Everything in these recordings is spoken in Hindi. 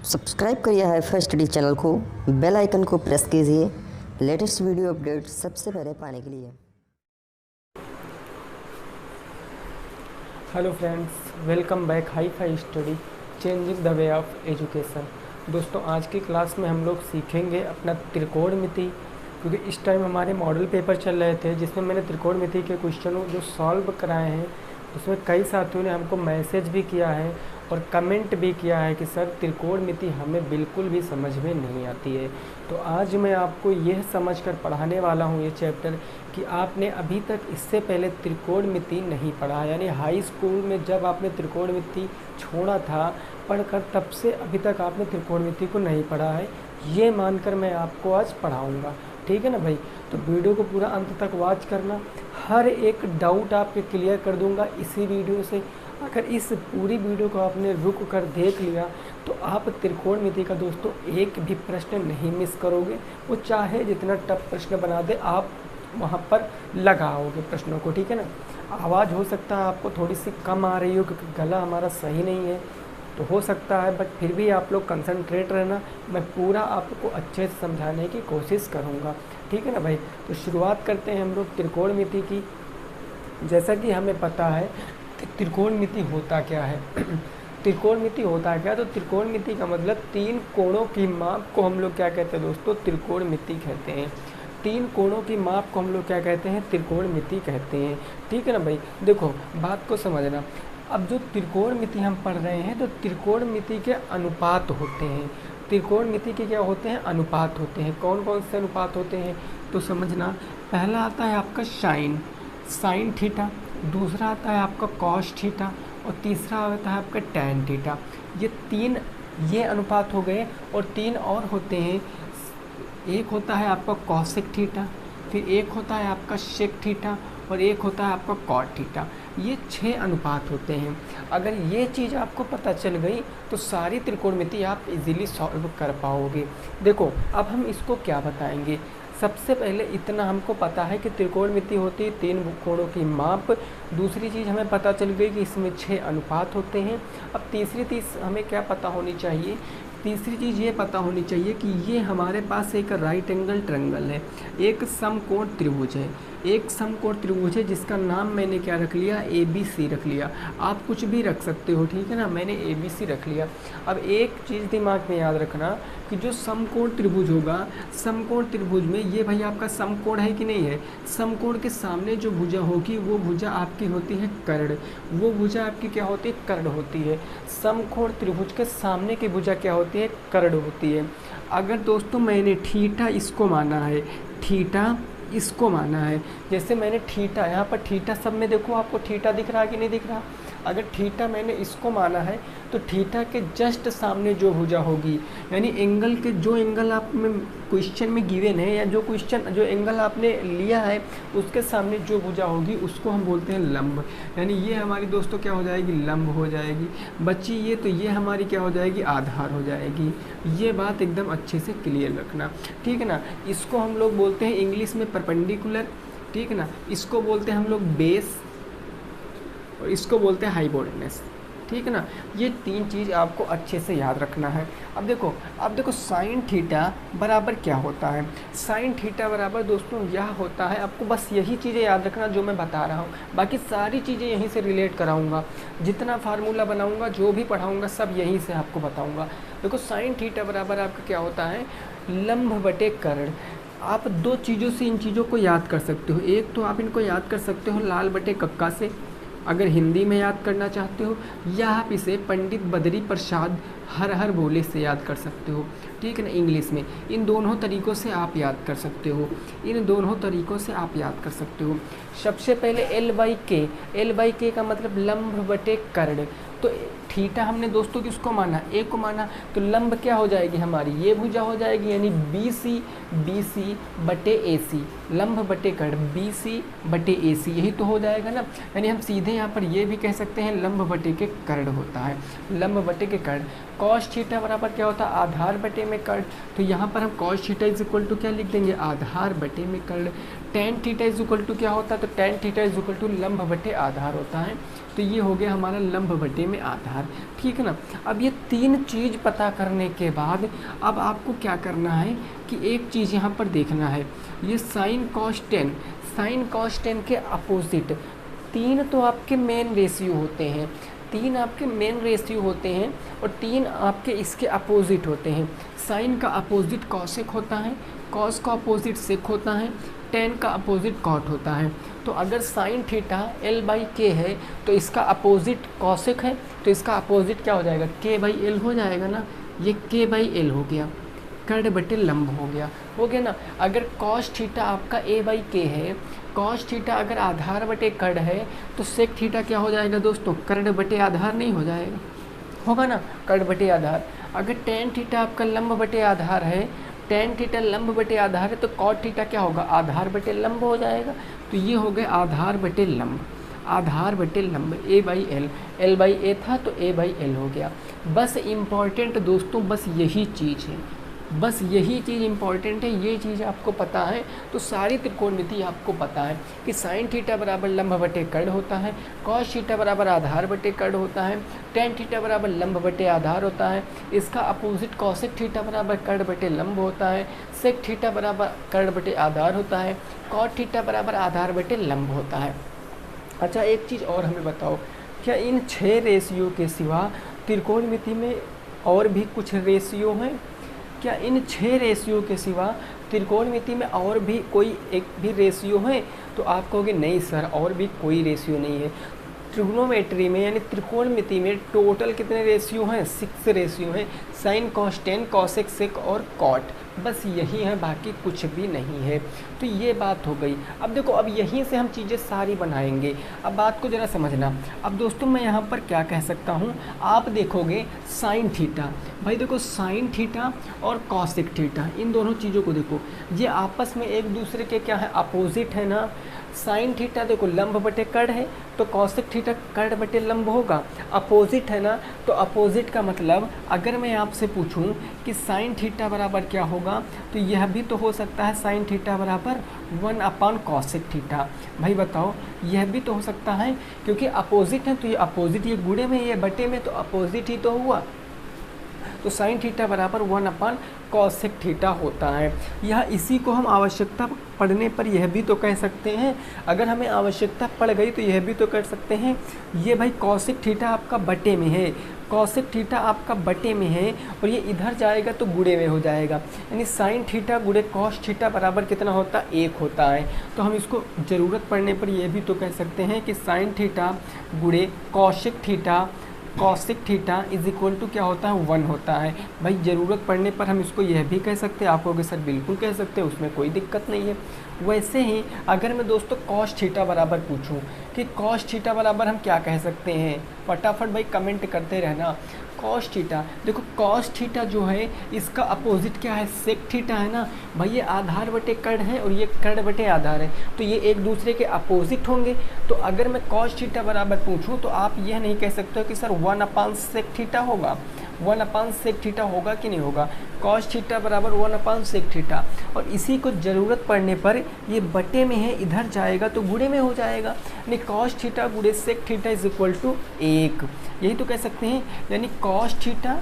सब्सक्राइब करिए हाईफाई स्टडी चैनल को, बेल आइकन को प्रेस कीजिए लेटेस्ट वीडियो अपडेट सबसे पहले पाने के लिए। Hello friends, welcome back HiFi study changing the way of education. दोस्तों, आज की क्लास में हम लोग सीखेंगे अपना त्रिकोणमिति, क्योंकि इस टाइम हमारे मॉडल पेपर चल रहे थे जिसमें मैंने त्रिकोणमिति के क्वेश्चनों जो सॉल्व कराए हैं उसमें कई साथियों ने हमको मैसेज भी किया है और कमेंट भी किया है कि सर त्रिकोणमिति हमें बिल्कुल भी समझ में नहीं आती है। तो आज मैं आपको यह समझकर पढ़ाने वाला हूँ ये चैप्टर कि आपने अभी तक इससे पहले त्रिकोणमिति नहीं पढ़ा, यानी हाई स्कूल में जब आपने त्रिकोणमिति छोड़ा था पढ़कर, तब से अभी तक आपने त्रिकोणमिति को नहीं पढ़ा है, ये मानकर मैं आपको आज पढ़ाऊँगा। ठीक है ना भाई? तो वीडियो को पूरा अंत तक वॉच करना, हर एक डाउट आपके क्लियर कर दूंगा इसी वीडियो से। अगर इस पूरी वीडियो को आपने रुक कर देख लिया तो आप त्रिकोणमिति का दोस्तों एक भी प्रश्न नहीं मिस करोगे। वो चाहे जितना टफ प्रश्न बना दे, आप वहाँ पर लगाओगे प्रश्नों को। ठीक है ना? आवाज़ हो सकता है आपको थोड़ी सी कम आ रही हो क्योंकि गला हमारा सही नहीं है, तो हो सकता है, बट फिर भी आप लोग कंसंट्रेट रहना, मैं पूरा आपको अच्छे से समझाने की कोशिश करूँगा। ठीक है ना भाई? तो शुरुआत करते हैं हम लोग त्रिकोणमिति की। जैसा कि हमें पता है कि त्रिकोणमिति होता क्या है। त्रिकोणमिति होता क्या? तो त्रिकोणमिति का मतलब तीन कोणों की माप को हम लोग क्या कहते हैं दोस्तों? त्रिकोणमिति कहते हैं। तीन कोणों की माप को हम लोग क्या कहते हैं? त्रिकोणमिति कहते हैं। ठीक है ना भाई? देखो, बात को समझना। अब जो त्रिकोणमिति हम पढ़ रहे हैं तो त्रिकोणमिति के अनुपात होते हैं। त्रिकोणमिति के क्या होते हैं? अनुपात होते हैं। कौन कौन से अनुपात होते हैं तो समझना। पहला आता है आपका साइन थीटा, दूसरा आता है आपका कॉस थीटा और तीसरा आता है आपका टैन थीटा। ये तीन ये अनुपात हो गए और तीन और होते हैं। एक होता है आपका कॉसेक थीटा, फिर एक होता है आपका सेक थीटा और एक होता है आपका कॉट थीटा। ये 6 अनुपात होते हैं। अगर ये चीज़ आपको पता चल गई तो सारी त्रिकोणमिति आप इजीली सॉल्व कर पाओगे। देखो, अब हम इसको क्या बताएंगे। सबसे पहले इतना हमको पता है कि त्रिकोणमिति होती है तीन कोणों की माप। दूसरी चीज़ हमें पता चल गई कि इसमें 6 अनुपात होते हैं। अब तीसरी हमें क्या पता होनी चाहिए? तीसरी चीज़ ये पता होनी चाहिए कि ये हमारे पास एक राइट एंगल ट्रायंगल है, एक समकोण त्रिभुज है। एक समकोण त्रिभुज है जिसका नाम मैंने क्या रख लिया? ABC रख लिया। आप कुछ भी रख सकते हो, ठीक है ना? मैंने ABC रख लिया। अब एक चीज़ दिमाग में याद रखना कि जो समकोण त्रिभुज होगा, समकोण त्रिभुज में ये भाई आपका समकोण है कि नहीं है? समकोण के सामने जो भुजा होगी वो भुजा आपकी होती है कर्ण। वो भुजा आपकी क्या होती है? कर्ण होती है। समकोण त्रिभुज के सामने की भुजा क्या होती है? कर्ण होती है। अगर दोस्तों मैंने थीटा इसको माना है, थीटा इसको माना है, जैसे मैंने थीटा यहाँ पर, थीटा सब में देखो आपको थीटा दिख रहा है कि नहीं दिख रहा? अगर थीटा मैंने इसको माना है तो थीटा के जस्ट सामने जो भुजा होगी, यानी एंगल के जो एंगल आप में क्वेश्चन में गिवन है या जो एंगल आपने लिया है उसके सामने जो भुजा होगी उसको हम बोलते हैं लंब। यानी ये हमारी दोस्तों क्या हो जाएगी? लंब हो जाएगी। बची ये तो ये हमारी क्या हो जाएगी? आधार हो जाएगी। ये बात एकदम अच्छे से क्लियर रखना। ठीक है ना? इसको हम लोग बोलते हैं इंग्लिश में परपेंडिकुलर। ठीक है ना? इसको बोलते हैं हम लोग बेस और इसको बोलते हैं हाइपोटेनस। ठीक है ना? ये तीन चीज़ आपको अच्छे से याद रखना है। अब देखो साइन थीटा बराबर क्या होता है? साइन थीटा बराबर दोस्तों यह होता है, आपको बस यही चीज़ें याद रखना जो मैं बता रहा हूँ, बाकी सारी चीज़ें यहीं से रिलेट कराऊंगा। जितना फार्मूला बनाऊंगा, जो भी पढ़ाऊंगा, सब यहीं से आपको बताऊंगा। देखो, साइन थीटा बराबर आपका क्या होता है? लंब बटे कर्ण। आप दो चीज़ों से इन चीज़ों को याद कर सकते हो। एक तो आप इनको याद कर सकते हो लाल बटे कक्का से, अगर हिंदी में याद करना चाहते हो, या आप इसे पंडित बद्री प्रसाद हर हर बोले से याद कर सकते हो। ठीक है ना? इंग्लिश में इन दोनों तरीक़ों से आप याद कर सकते हो। इन दोनों तरीक़ों से आप याद कर सकते हो। सबसे पहले L/K का मतलब लंब बटे कर्ण। तो थीटा हमने दोस्तों किसको माना? ए को माना। तो लंब क्या हो जाएगी हमारी? ये भुजा हो जाएगी, यानी BC बटे AC, लंब बटे कर्ण BC बटे AC, यही तो हो जाएगा ना? यानी हम सीधे यहाँ पर ये भी कह सकते हैं लंब बटे के कर्ण होता है, लंब बटे के कर्ण। कॉस थीटा बराबर क्या होता है? आधार बटे में कर्ण। तो यहाँ पर हम cos theta is equal to क्या लिख देंगे? आधार बटे में कर्ण। Tan theta is equal to क्या होता है, तो tan theta is equal to लंब बटे आधार होता है। तो ये हो गया हमारा लंब बटे में आधार, ठीक है ना। अब ये तीन चीज़ पता करने के बाद अब आपको क्या करना है कि एक चीज़ यहाँ पर देखना है, ये साइन कॉस टेन के अपोजिट तीन तो आपके मेन रेशियो होते हैं, तीन आपके मेन रेशियो होते हैं और तीन आपके इसके अपोजिट होते हैं। साइन का अपोजिट कॉसेक होता है, कॉस का अपोजिट सेक होता है, टेन का अपोजिट कॉट होता है। तो अगर साइन थीटा एल बाई के है तो इसका अपोजिट कॉसेक है, तो इसका अपोजिट क्या हो जाएगा, के बाई एल हो जाएगा ना, ये के बाई एल हो गया, कर्ण बटे लंब हो गया ना। अगर कॉस थीटा आपका ए बाई के है, कॉस थीटा अगर आधार बटे कर्ण है तो सेक थीटा क्या हो जाएगा दोस्तों, कर्ण बटे आधार नहीं हो जाएगा, होगा ना, कर्ण बटे आधार। अगर टेन थीटा आपका लंब बटे आधार है, टेन थीटा लंब बटे आधार है, तो कॉट थीटा क्या होगा, आधार बटे लंब हो जाएगा। तो ये हो गया आधार बटे लंब, आधार बटे लंब ए बाई एल, एल बाई ए था तो ए बाई एल हो गया। बस इम्पॉर्टेंट दोस्तों बस यही चीज़ है, बस यही चीज़ इम्पॉर्टेंट है, ये चीज़ आपको पता है तो सारी त्रिकोणमिति आपको पता है कि साइन थीटा बराबर लंब बटे कर्ण होता है, कॉस थीटा बराबर आधार बटे कर्ण होता है, टेन थीटा बराबर लंब बटे आधार होता है, इसका अपोजिट कॉसेक थीटा बराबर कर्ण बटे लंब होता है, सेक थीटा बराबर कर्ण बटे आधार होता है, कॉट थीटा बराबर आधार बटे लंब होता है। अच्छा एक चीज़ और हमें बताओ, क्या इन 6 रेशियो के सिवा त्रिकोणमिति में और भी कुछ रेशियो हैं? क्या इन 6 रेशियो के सिवा त्रिकोणमिति में और भी कोई एक भी रेशियो है? तो आप कहोगे नहीं सर और भी कोई रेशियो नहीं है। ट्रिग्नोमेट्री में यानी त्रिकोणमिति में टोटल कितने रेशियो हैं, 6 रेशियो हैं, sine cos tan cosec sec और कॉट, बस यही है, बाकी कुछ भी नहीं है। तो ये बात हो गई। अब देखो अब यहीं से हम चीज़ें सारी बनाएंगे। अब बात को ज़रा समझना। अब दोस्तों मैं यहाँ पर क्या कह सकता हूँ, आप देखोगे साइन थीटा, भाई देखो साइन थीटा और कॉसेक थीटा, इन दोनों चीज़ों को देखो, ये आपस में एक दूसरे के क्या है, अपोजिट है ना। साइन थीटा देखो लंब बटे कर्ण है तो कॉसेक थीटा कर्ण बटे लंब होगा, अपोजिट है ना। तो अपोजिट का मतलब अगर मैं आपसे पूछूं कि साइन थीटा बराबर क्या होगा, तो यह भी तो हो सकता है साइन थीटा बराबर 1 अपॉन कॉसेक थीटा। भाई बताओ यह भी तो हो सकता है, क्योंकि अपोजिट है तो ये अपोजिट, ये गुणे में ये बटे में, तो अपोजिट ही तो हुआ। तो साइन थीटा बराबर 1 अपॉन कॉसेक थीटा होता है। यह इसी को हम आवश्यकता पढ़ने पर यह भी तो कह सकते हैं, अगर हमें आवश्यकता पड़ गई तो यह भी तो कर सकते हैं, ये भाई कॉसेक थीटा आपका बटे में है, कॉसेक थीटा आपका बटे में है और ये इधर जाएगा तो गुणे में हो जाएगा, यानी साइन थीटा गुणे कॉस थीटा बराबर कितना होता है, 1 होता है। तो हम इसको ज़रूरत पड़ने पर यह भी तो कह सकते हैं कि साइन थीटा गुणे cosec theta is equal to क्या होता है, 1 होता है। भाई ज़रूरत पड़ने पर हम इसको यह भी कह सकते हैं, आप कहोगे सर बिल्कुल कह सकते हैं, उसमें कोई दिक्कत नहीं है। वैसे ही अगर मैं दोस्तों कॉस थीटा बराबर पूछूं कि कॉस थीटा बराबर हम क्या कह सकते हैं, फटाफट भाई कमेंट करते रहना। कॉस थीटा देखो, कॉस थीटा जो है इसका अपोजिट क्या है, सेक थीटा है ना। भाई ये आधार बटे कर्ण है और ये कर्ण बटे आधार है, तो ये एक दूसरे के अपोजिट होंगे। तो अगर मैं कॉस थीटा बराबर पूछूं तो आप यह नहीं कह सकते हो कि सर 1 अपॉन सेक थीटा होगा, 1 अपॉन सेक थीटा होगा कि नहीं होगा। कॉस थीटा बराबर 1 अपॉन सेक थीटा, और इसी को ज़रूरत पड़ने पर ये बटे में है, इधर जाएगा तो गुणे में हो जाएगा, यानी कॉस थीटा गुणे sec theta is equal to 1, यही तो कह सकते हैं। यानी कॉस थीटा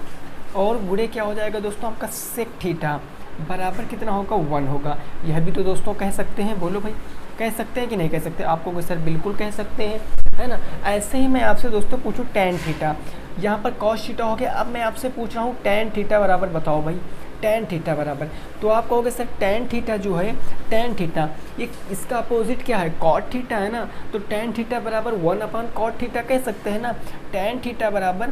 और गुणे क्या हो जाएगा दोस्तों आपका सेक थीटा बराबर कितना होगा, 1 होगा। यह भी तो दोस्तों कह सकते हैं, बोलो भाई कह सकते हैं कि नहीं कह सकते, आपको सर बिल्कुल कह सकते हैं, है ना। ऐसे ही मैं आपसे दोस्तों पूछूं टेन थीटा, यहाँ पर कॉस थीटा हो गया, अब मैं आपसे पूछ रहा हूँ टेन थीटा बराबर बताओ भाई, टेन थीटा बराबर, तो आप कहोगे सर टेन थीटा जो है, टेन थीटा ये इसका अपोजिट क्या है, कॉट थीटा है ना। तो टेन थीटा बराबर 1 अपॉन कॉट थीटा कह सकते हैं ना, टेन थीटा बराबर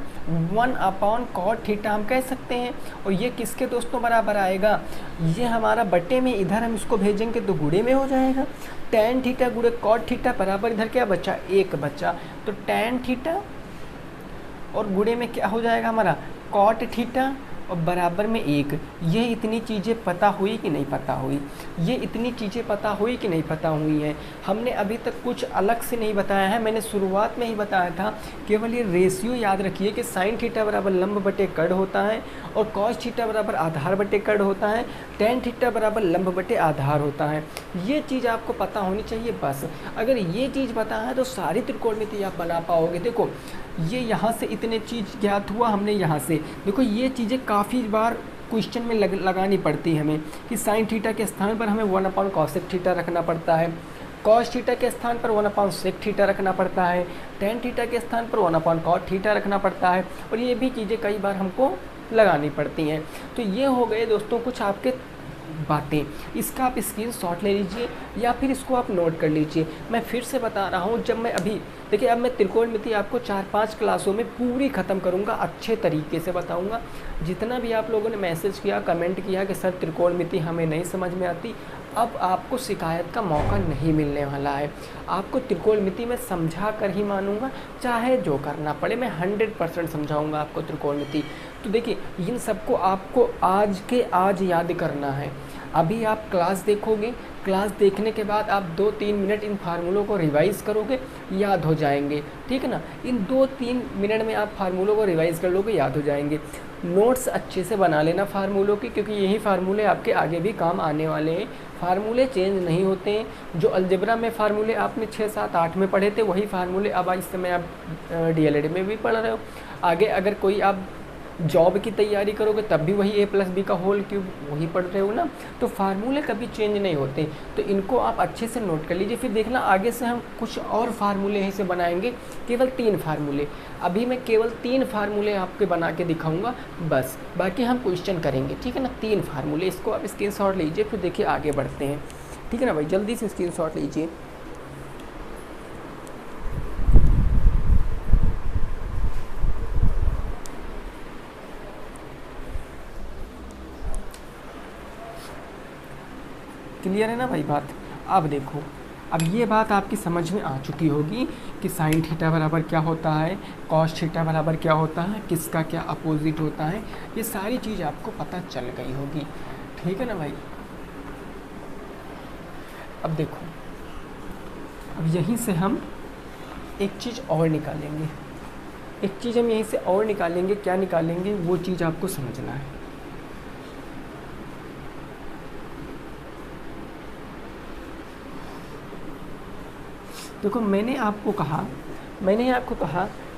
1 अपॉन कॉट थीटा हम कह सकते हैं। और ये किसके दोस्तों बराबर आएगा, ये हमारा बटे में, इधर हम इसको भेजेंगे तो गुणे में हो जाएगा। टेन थीटा गुणे कॉट थीटा बराबर इधर क्या बचा, 1 बचा, तो टेन थीटा और गुणे में क्या हो जाएगा हमारा, कॉट थीटा, और बराबर में 1। ये इतनी चीज़ें पता हुई कि नहीं पता हुई? ये इतनी चीज़ें पता हुई कि नहीं पता हुई हैं? हमने अभी तक कुछ अलग से नहीं बताया है, मैंने शुरुआत में ही बताया था। केवल ये रेशियो याद रखिए कि साइन थीटा बराबर लंब बटे कड़ होता है और कॉस थीटा बराबर आधार बटे कड़ होता है, टेन थीटा बराबर लंब बटे आधार होता है। ये चीज़ आपको पता होनी चाहिए बस। अगर ये चीज़ पता है तो सारी त्रिकोणमिति आप बना पाओगे। देखो ये यहाँ से इतने चीज़ ज्ञात हुआ हमने, यहाँ से देखो ये चीज़ें काफ़ी बार क्वेश्चन में लगानी पड़ती है हमें कि साइन थीटा के स्थान पर हमें 1/cosec थीटा रखना पड़ता है, कॉस थीटा के स्थान पर 1/sec थीटा रखना पड़ता है, टेन थीटा के स्थान पर 1/cot थीटा रखना पड़ता है, और ये भी चीज़ें कई बार हमको लगानी पड़ती हैं। तो ये हो गए दोस्तों कुछ आपके बातें। इसका आप स्क्रीनशॉट ले लीजिए या फिर इसको आप नोट कर लीजिए। मैं फिर से बता रहा हूँ, जब मैं अभी देखिए अब मैं त्रिकोणमिति आपको 4-5 क्लासों में पूरी ख़त्म करूँगा, अच्छे तरीके से बताऊँगा। जितना भी आप लोगों ने मैसेज किया, कमेंट किया कि सर त्रिकोणमिति हमें नहीं समझ में आती, अब आपको शिकायत का मौका नहीं मिलने वाला है। आपको त्रिकोणमिति में समझा कर ही मानूंगा, चाहे जो करना पड़े। मैं 100% समझाऊंगा आपको त्रिकोणमिति। तो देखिए इन सबको आपको आज के आज याद करना है। अभी आप क्लास देखोगे, क्लास देखने के बाद आप 2-3 मिनट इन फार्मूलों को रिवाइज़ करोगे, याद हो जाएंगे, ठीक है ना। इन 2-3 मिनट में आप फार्मूलों को रिवाइज़ कर लोगे, याद हो जाएंगे। नोट्स अच्छे से बना लेना फार्मूलों की, क्योंकि यही फार्मूले आपके आगे भी काम आने वाले हैं। फार्मूले चेंज नहीं होते हैं। जो अलजेब्रा में फार्मूले आपने 6, 7, 8 में पढ़े थे, वही फार्मूले अब इस समय आप DLED में भी पढ़ रहे हो। आगे अगर कोई आप जॉब की तैयारी करोगे तब भी वही a+b का होल क्यूब वही पढ़ रहे हो ना। तो फार्मूले कभी चेंज नहीं होते, तो इनको आप अच्छे से नोट कर लीजिए। फिर देखना आगे से हम कुछ और फार्मूले यहीं से बनाएंगे, केवल 3 फार्मूले। अभी मैं केवल 3 फार्मूले आपके बना के दिखाऊंगा बस, बाकी हम क्वेश्चन करेंगे, ठीक है ना। 3 फार्मूले, इसको आप स्क्रीनशॉट लीजिए, फिर देखिए आगे बढ़ते हैं, ठीक है ना भाई। जल्दी से स्क्रीनशॉट लीजिए। क्लियर है ना भाई बात। अब देखो, अब ये बात आपकी समझ में आ चुकी होगी कि साइन थीटा बराबर क्या होता है, कॉस थीटा बराबर क्या होता है, किसका क्या अपोजिट होता है, ये सारी चीज़ आपको पता चल गई होगी, ठीक है ना भाई। अब देखो, अब यहीं से हम एक चीज़ और निकालेंगे, एक चीज़ हम यहीं से और निकालेंगे। क्या निकालेंगे वो चीज़ आपको समझना है। देखो मैंने आपको कहा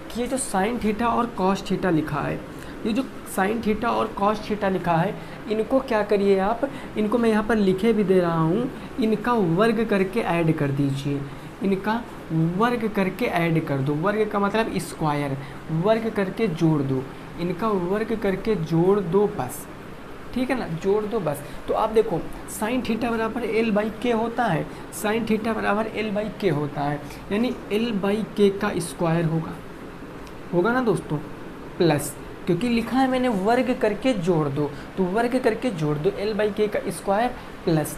कि ये जो साइन थीटा और कॉस थीटा लिखा है, ये जो साइन थीटा और कॉस थीटा लिखा है, इनको क्या करिए आप, इनको मैं यहाँ पर लिखे भी दे रहा हूँ, इनका वर्ग करके ऐड कर दीजिए। इनका वर्ग करके ऐड कर दो। वर्ग का मतलब स्क्वायर, वर्ग करके जोड़ दो, इनका वर्ग करके जोड़ दो बस, ठीक है ना, जोड़ दो बस। तो आप देखो साइन थीटा बराबर L/K होता है, साइन थीटा बराबर L/K होता है, यानी L/K का स्क्वायर होगा ना दोस्तों, प्लस, क्योंकि लिखा है मैंने वर्ग करके जोड़ दो, तो वर्ग करके जोड़ दो L/K का स्क्वायर प्लस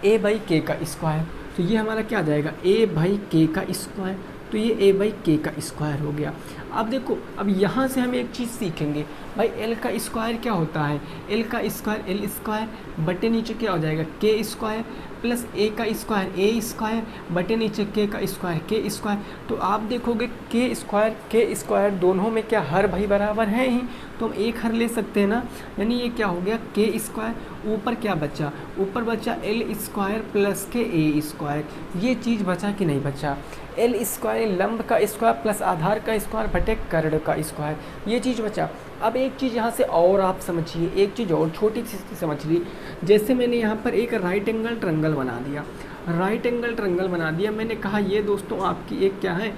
A/K का स्क्वायर। तो ये हमारा क्या आ जाएगा, A/K का स्क्वायर। तो ये A/K का स्क्वायर हो गया। अब देखो, अब यहाँ से हम एक चीज़ सीखेंगे भाई, L का स्क्वायर क्या होता है, L का स्क्वायर L स्क्वायर बटे नीचे क्या हो जाएगा K स्क्वायर, प्लस A का स्क्वायर A स्क्वायर बटे नीचे K का स्क्वायर K स्क्वायर। तो आप देखोगे K स्क्वायर दोनों में क्या हर भाई बराबर है ही, तो हम एक हर ले सकते हैं ना, यानी ये क्या हो गया K स्क्वायर, ऊपर क्या बचा, ऊपर बचा L स्क्वायर प्लस के A स्क्वायर। ये चीज़ बचा कि नहीं बचा, L स्क्वायर लंब का स्क्वायर प्लस आधार का स्क्वायर बटे कर्ण का स्क्वायर, ये चीज़ बचा। अब एक चीज़ यहाँ से और आप समझिए, एक चीज़ और छोटी सी समझ ली। जैसे मैंने यहाँ पर एक राइट एंगल ट्रायंगल बना दिया, राइट एंगल ट्रायंगल बना दिया, मैंने कहा ये दोस्तों आपकी एक क्या है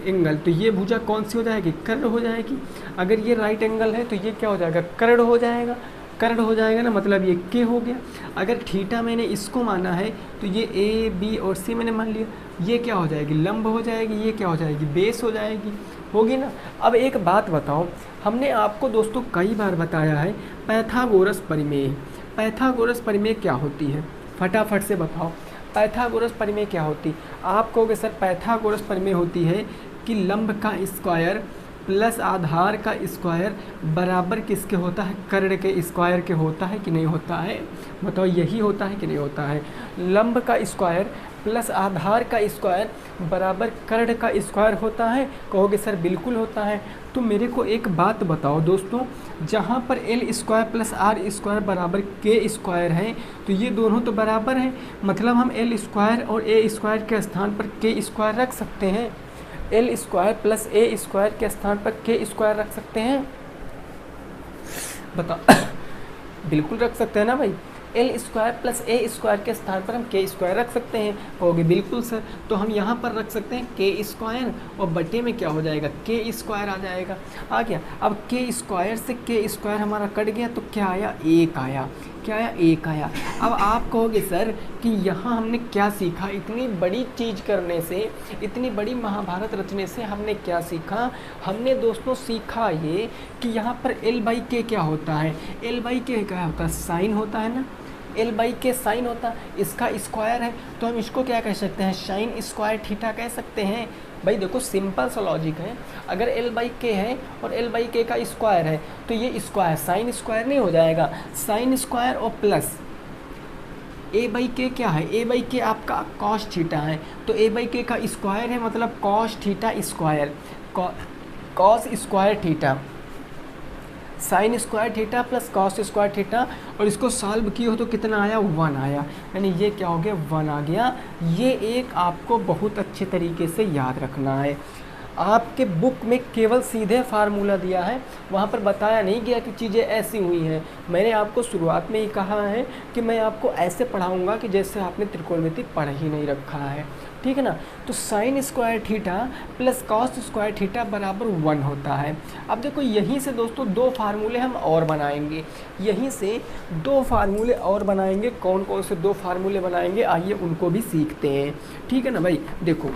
एंगल, तो ये भुजा कौन सी हो जाएगी, कर्ण हो जाएगी। अगर ये राइट एंगल है तो ये क्या हो जाएगा, कर्ण हो जाएगा, कर्ण हो जाएगा ना, मतलब ये के हो गया। अगर थीटा मैंने इसको माना है तो ये ए बी और सी मैंने मान लिया, ये क्या हो जाएगी, लंब हो जाएगी, ये क्या हो जाएगी, बेस हो जाएगी, होगी ना। अब एक बात बताओ, हमने आपको दोस्तों कई बार बताया है पाइथागोरस प्रमेय। पाइथागोरस प्रमेय क्या होती है, फटाफट से बताओ, पाइथागोरस प्रमेय क्या होती है। आप कहोगे सर पाइथागोरस प्रमेय होती है कि लंब का स्क्वायर प्लस आधार का स्क्वायर बराबर किसके होता है, कर्ण के स्क्वायर के होता है कि नहीं होता है, बताओ यही होता है कि नहीं होता है। लंब का स्क्वायर प्लस आधार का स्क्वायर बराबर कर्ण का स्क्वायर होता है, कहोगे सर बिल्कुल होता है। तो मेरे को एक बात बताओ दोस्तों, जहाँ पर L square plus R square बराबर के स्क्वायर है तो ये दोनों तो बराबर हैं, मतलब हम एल स्क्वायर और ए स्क्वायर के स्थान पर के स्क्वायर रख सकते हैं। एल स्क्वायर प्लस ए स्क्वायर के स्थान पर के स्क्वायर रख सकते हैं, बताओ बिल्कुल रख सकते हैं ना भाई। एल स्क्वायर प्लस ए स्क्वायर के स्थान पर हम के स्क्वायर रख सकते हैं, कहोगे बिल्कुल सर। तो हम यहाँ पर रख सकते हैं के स्क्वायर और बटे में क्या हो जाएगा, के स्क्वायर आ जाएगा, आ गया। अब के स्क्वायर से के स्क्वायर हमारा कट गया तो क्या आया, एक आया, क्या आया, एक आया। अब आप कहोगे सर कि यहाँ हमने क्या सीखा, इतनी बड़ी चीज़ करने से, इतनी बड़ी महाभारत रचने से हमने क्या सीखा। हमने दोस्तों सीखा ये कि यहाँ पर एल बाई के क्या होता है, एल बाई के क्या होता है, साइन होता है ना, एल बाई के साइन होता है, इसका स्क्वायर है तो हम इसको क्या कह सकते हैं, साइन स्क्वायर थीटा कह सकते हैं। भाई देखो सिंपल सा लॉजिक है, अगर एल बाई के है और एल बाई के का स्क्वायर है तो ये स्क्वायर साइन स्क्वायर नहीं हो जाएगा, साइन स्क्वायर और प्लस ए बाई के क्या है, ए बाई के आपका कॉस थीटा है, तो ए बाई के का स्क्वायर है मतलब cos theta square, cos square theta, sign square theta plus cos square theta, और इसको सॉल्व किए हो तो कितना आया, 1 आया, यानी ये क्या हो गया, 1 आ गया। ये एक आपको बहुत अच्छे तरीके से याद रखना है। आपके बुक में केवल सीधे फार्मूला दिया है, वहाँ पर बताया नहीं गया कि चीज़ें ऐसी हुई हैं। मैंने आपको शुरुआत में ही कहा है कि मैं आपको ऐसे पढ़ाऊँगा कि जैसे आपने त्रिकोणमिति पढ़ ही नहीं रखा है, ठीक है ना। तो sign square theta plus cos square theta बराबर 1 होता है। अब देखो यहीं से दोस्तों 2 फार्मूले हम और बनाएंगे, यहीं से 2 फार्मूले और बनाएंगे। कौन कौन से 2 फार्मूले बनाएंगे, आइए उनको भी सीखते हैं, ठीक है ना भाई। देखो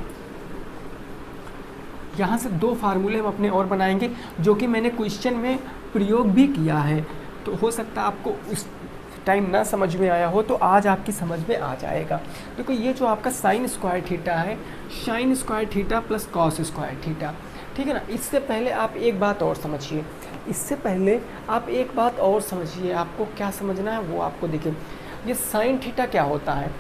यहाँ से 2 फार्मूले हम अपने और बनाएंगे जो कि मैंने क्वेश्चन में प्रयोग भी किया है, तो हो सकता है आपको उस टाइम ना समझ में आया हो तो आज आपकी समझ में आ जाएगा। देखो ये जो आपका साइन स्क्वायर थीटा है, sign square theta plus cos square theta, ठीक है ना। इससे पहले आप एक बात और समझिए, इससे पहले आप एक बात और समझिए, आपको क्या समझना है वो आपको देखिए। ये साइन थीटा क्या होता है,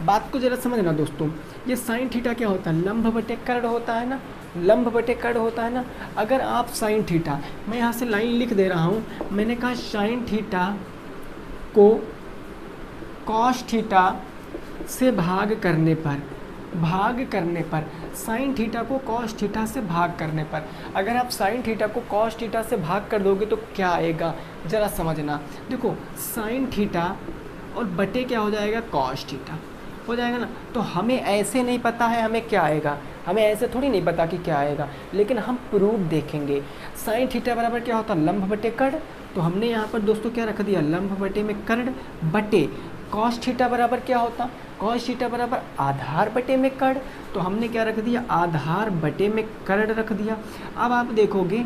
बात को ज़रा समझना दोस्तों। ये साइन थीटा क्या होता है, लंब बटे कर्ण होता है ना, लंब बटे कर्ण होता है ना। अगर आप साइन थीटा, मैं यहाँ से लाइन लिख दे रहा हूँ, मैंने कहा साइन थीटा को कॉस थीटा से भाग करने पर, साइन थीटा को कॉस थीटा से भाग करने पर, अगर आप साइन थीटा को कॉस थीटा से भाग कर दोगे तो क्या आएगा, ज़रा समझना। देखो साइन थीटा और बटे क्या हो जाएगा, कॉस थीटा हो जाएगा ना। तो हमें ऐसे नहीं पता है हमें क्या आएगा, हमें ऐसे थोड़ी नहीं पता कि क्या आएगा, लेकिन हम प्रूफ देखेंगे। साइन थीटा बराबर क्या होता है, लंब बटे कर्ण, तो हमने यहाँ पर दोस्तों क्या रख दिया, लंब बटे में कर्ण बटे कॉस थीटा बराबर क्या होता, कॉस थीटा बराबर आधार बटे में कर्ण, तो हमने क्या रख दिया, आधार बटे में कर्ण रख दिया। अब आप देखोगे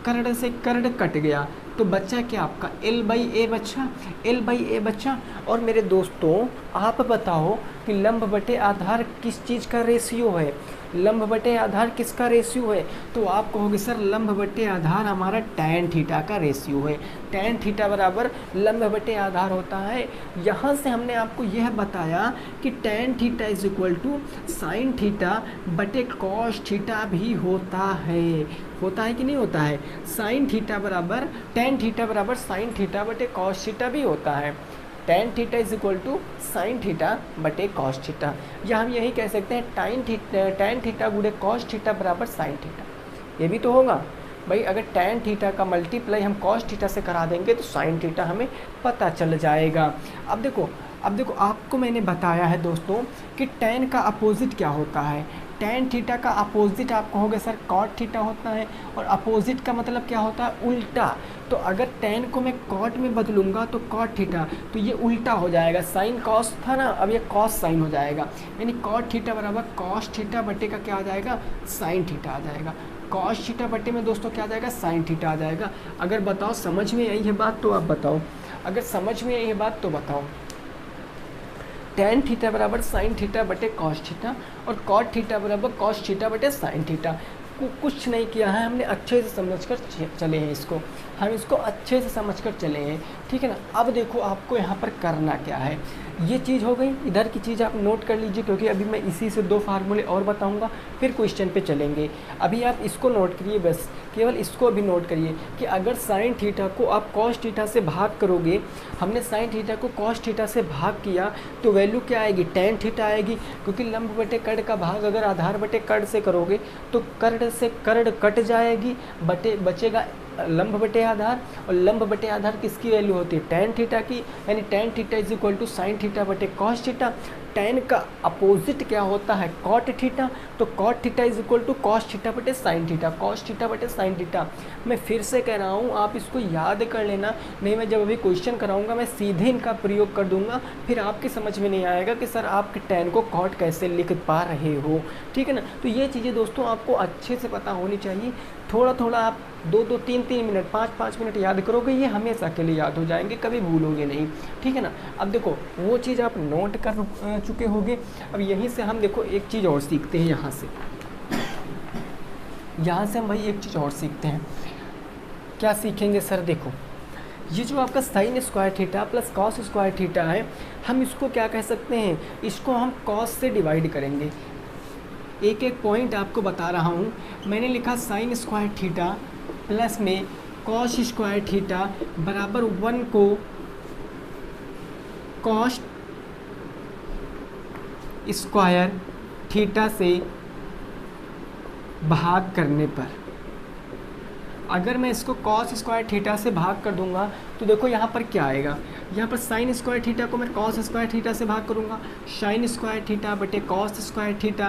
कर्ण से कर्ण कट गया तो बच्चा क्या आपका एल बाई ए बच्चा, एल बाई ए बच्चा। और मेरे दोस्तों आप बताओ कि लंब बटे आधार किस चीज़ का रेशियो है, लंब बटे आधार किसका रेशियो है, तो आप कहोगे सर लंब बटे आधार हमारा टैन थीटा का रेशियो है, टैन थीटा बराबर लंब बटे आधार होता है। यहाँ से हमने आपको यह बताया कि tan theta is equal to sine theta बटे कॉस थीटा भी होता है कि नहीं होता है। साइन थीटा बराबर टैन थीटा बराबर साइन थीटा बटे कॉस थीटा भी होता है, tan theta is equal to sine theta बटे कॉस थीटा, या हम यही कह सकते हैं टैन थीटा गुणे कॉस थीटा बराबर साइन थीटा, ये भी तो होगा भाई। अगर टैन थीटा का मल्टीप्लाई हम कॉस थीटा से करा देंगे तो साइन थीटा हमें पता चल जाएगा। अब देखो आपको मैंने बताया है दोस्तों कि टैन का अपोजिट क्या होता है, टैन थीटा का अपोजिट आप कहोगे सर कॉट थीटा होता है, और अपोजिट का मतलब क्या होता है, उल्टा। तो अगर टैन को मैं कॉट में बदलूंगा तो कॉट थीटा, तो ये उल्टा हो जाएगा, साइन कॉस था ना, अब ये कॉस साइन हो जाएगा, यानी कॉट थीटा बराबर कॉस थीटा बटे का क्या आ जाएगा, साइन थीटा आ जाएगा। कॉस थीटा बटे में दोस्तों क्या आ जाएगा, साइन थीटा आ जाएगा। अगर बताओ समझ में आई है बात तो आप बताओ, अगर समझ में आई है बात तो बताओ। टैन थीटा बराबर साइन थीटा बटे कॉस थीटा और कॉट थीटा बराबर कॉस थीटा बटे साइन थीटा। कुछ नहीं किया है, हमने अच्छे से समझकर चले हैं इसको, हम इसको अच्छे से समझकर चले हैं, ठीक है ना। अब देखो आपको यहाँ पर करना क्या है, ये चीज़ हो गई, इधर की चीज़ आप नोट कर लीजिए, क्योंकि अभी मैं इसी से 2 फार्मूले और बताऊंगा, फिर क्वेश्चन पे चलेंगे। अभी आप इसको नोट करिए, बस केवल इसको अभी नोट करिए कि अगर साइन थीटा को आप कॉस थीटा से भाग करोगे, हमने साइन थीटा को कॉस थीटा से भाग किया तो वैल्यू क्या आएगी, टेन थीटा आएगी, क्योंकि लंब बटे कर्ण का भाग अगर आधार बटे कर्ण से करोगे तो कर्ण से कर्ण कट जाएगी, बचेगा लंब बटे आधार, और लंब बटे आधार किसकी वैल्यू होती है, टेन थीटा की, यानी tan theta is equal to sine theta बटे कॉस थीटा। टेन का अपोजिट क्या होता है, कॉट थीटा, तो cot theta is equal to cos theta बटे साइन थीटा, कॉस थीटा बटे साइन थीटा। मैं फिर से कह रहा हूँ, आप इसको याद कर लेना, नहीं मैं जब अभी क्वेश्चन कराऊंगा मैं सीधे इनका प्रयोग कर दूंगा, फिर आपके समझ में नहीं आएगा कि सर आप टेन को कॉट कैसे लिख पा रहे हो, ठीक है ना। तो ये चीज़ें दोस्तों आपको अच्छे से पता होनी चाहिए, थोड़ा थोड़ा आप 2-2, 3-3 मिनट, 5-5 मिनट याद करोगे, ये हमेशा के लिए याद हो जाएंगे, कभी भूलोगे नहीं, ठीक है ना। अब देखो वो चीज़ आप नोट कर चुके होंगे, अब यहीं से हम देखो एक चीज़ और सीखते हैं, यहाँ से हम भाई एक चीज़ और सीखते हैं। क्या सीखेंगे सर, देखो ये जो आपका sign square theta plus cos square theta है, हम इसको क्या कह सकते हैं, इसको हम कॉस से डिवाइड करेंगे। एक एक पॉइंट आपको बता रहा हूँ, मैंने लिखा साइन स्क्वायर थीटा प्लस में कॉस स्क्वायर थीटा बराबर 1 को कॉस स्क्वायर थीटा से भाग करने पर, अगर मैं इसको कॉस स्क्वायर थीटा से भाग कर दूंगा तो देखो यहाँ पर क्या आएगा, यहाँ पर साइन स्क्वायर थीटा को मैं कॉस स्क्वायर थीटा से भाग करूँगा, साइन स्क्वायर थीटा बटे कॉस स्क्वायर थीटा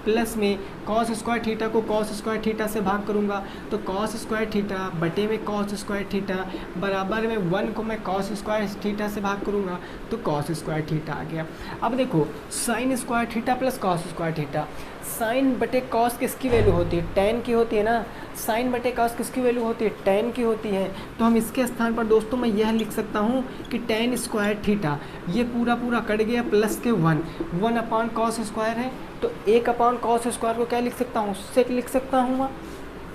प्लस में कॉस स्क्वायर थीटा को कॉस स्क्वायर थीटा से भाग करूँगा तो कॉस स्क्वायर थीटा बटे में कॉस स्क्वायर थीटा बराबर में 1 को मैं कॉस स्क्वायर थीटा से भाग करूँगा तो कॉस स्क्वायर थीटा आ गया। अब देखो sine square theta plus cos square theta, sine बटे कॉस किसकी वैल्यू होती है, टेन की होती है ना, साइन बटे कॉस किसकी वैल्यू होती है, टेन की होती है। तो हम इसके स्थान पर दोस्तों मैं यह लिख सकता हूँ कि टेन स्क्वायर थीटा, ये पूरा पूरा कट गया, प्लस के 1 अपॉन कॉस स्क्वायर है, तो 1 अपॉन कॉस स्क्वायर को क्या लिख सकता हूँ, सेक लिख सकता हूँ,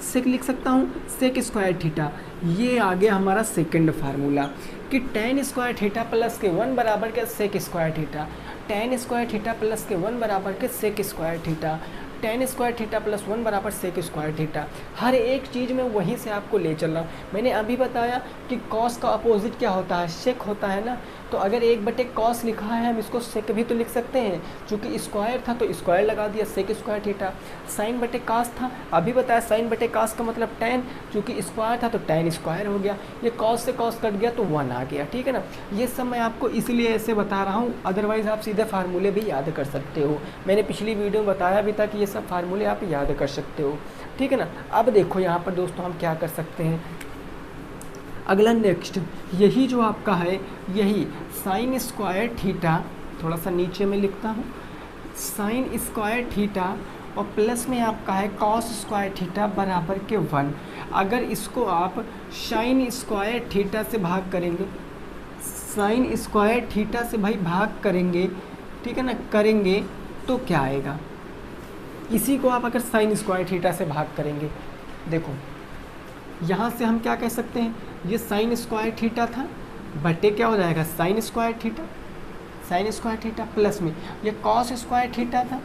सेक लिख सकता हूँ, सेक स्क्वायर थीटा। ये आ गया हमारा सेकंड फार्मूला कि टेन स्क्वायर थीटा प्लस के 1 बराबर के sec square theta, tan square theta plus के 1 बराबर के sec square theta, tan square theta plus 1 बराबर सेक स्क्वायर थीटा। हर एक चीज़ में वहीं से आपको ले चलना। मैंने अभी बताया कि कॉस का अपोजिट क्या होता है, सेक होता है ना, तो अगर 1/, कॉस लिखा है हम इसको सेक भी तो लिख सकते हैं, चूँकि स्क्वायर था तो स्क्वायर लगा दिया, सेक स्क्वायर थीटा। साइन बटे कॉस था, अभी बताया साइन बटे कॉस का मतलब टेन, चूँकि स्क्वायर था तो टेन स्क्वायर हो गया, ये कॉस से कॉस कट गया तो 1 आ गया, ठीक है ना। ये सब मैं आपको इसलिए ऐसे बता रहा हूँ, अदरवाइज़ आप सीधे फार्मूले भी याद कर सकते हो। मैंने पिछली वीडियो में बताया भी था कि ये सब फार्मूले आप याद कर सकते हो, ठीक है ना। अब देखो यहाँ पर दोस्तों हम क्या कर सकते हैं, अगला नेक्स्ट यही जो आपका है, यही साइन स्क्वायर थीटा, थोड़ा सा नीचे में लिखता हूँ, साइन स्क्वायर थीटा और प्लस में आपका है कॉस स्क्वायर थीटा बराबर के 1। अगर इसको आप साइन स्क्वायर थीटा से भाग करेंगे, साइन स्क्वायर थीटा से भाई भाग करेंगे, ठीक है ना, करेंगे तो क्या आएगा, इसी को आप अगर साइन स्क्वायर थीटा से भाग करेंगे, देखो यहाँ से हम क्या कह सकते हैं, ये साइन स्क्वायर थीटा था बटे क्या हो जाएगा, sign square theta, sign square theta plus में ये कॉस स्क्वायर थीटा था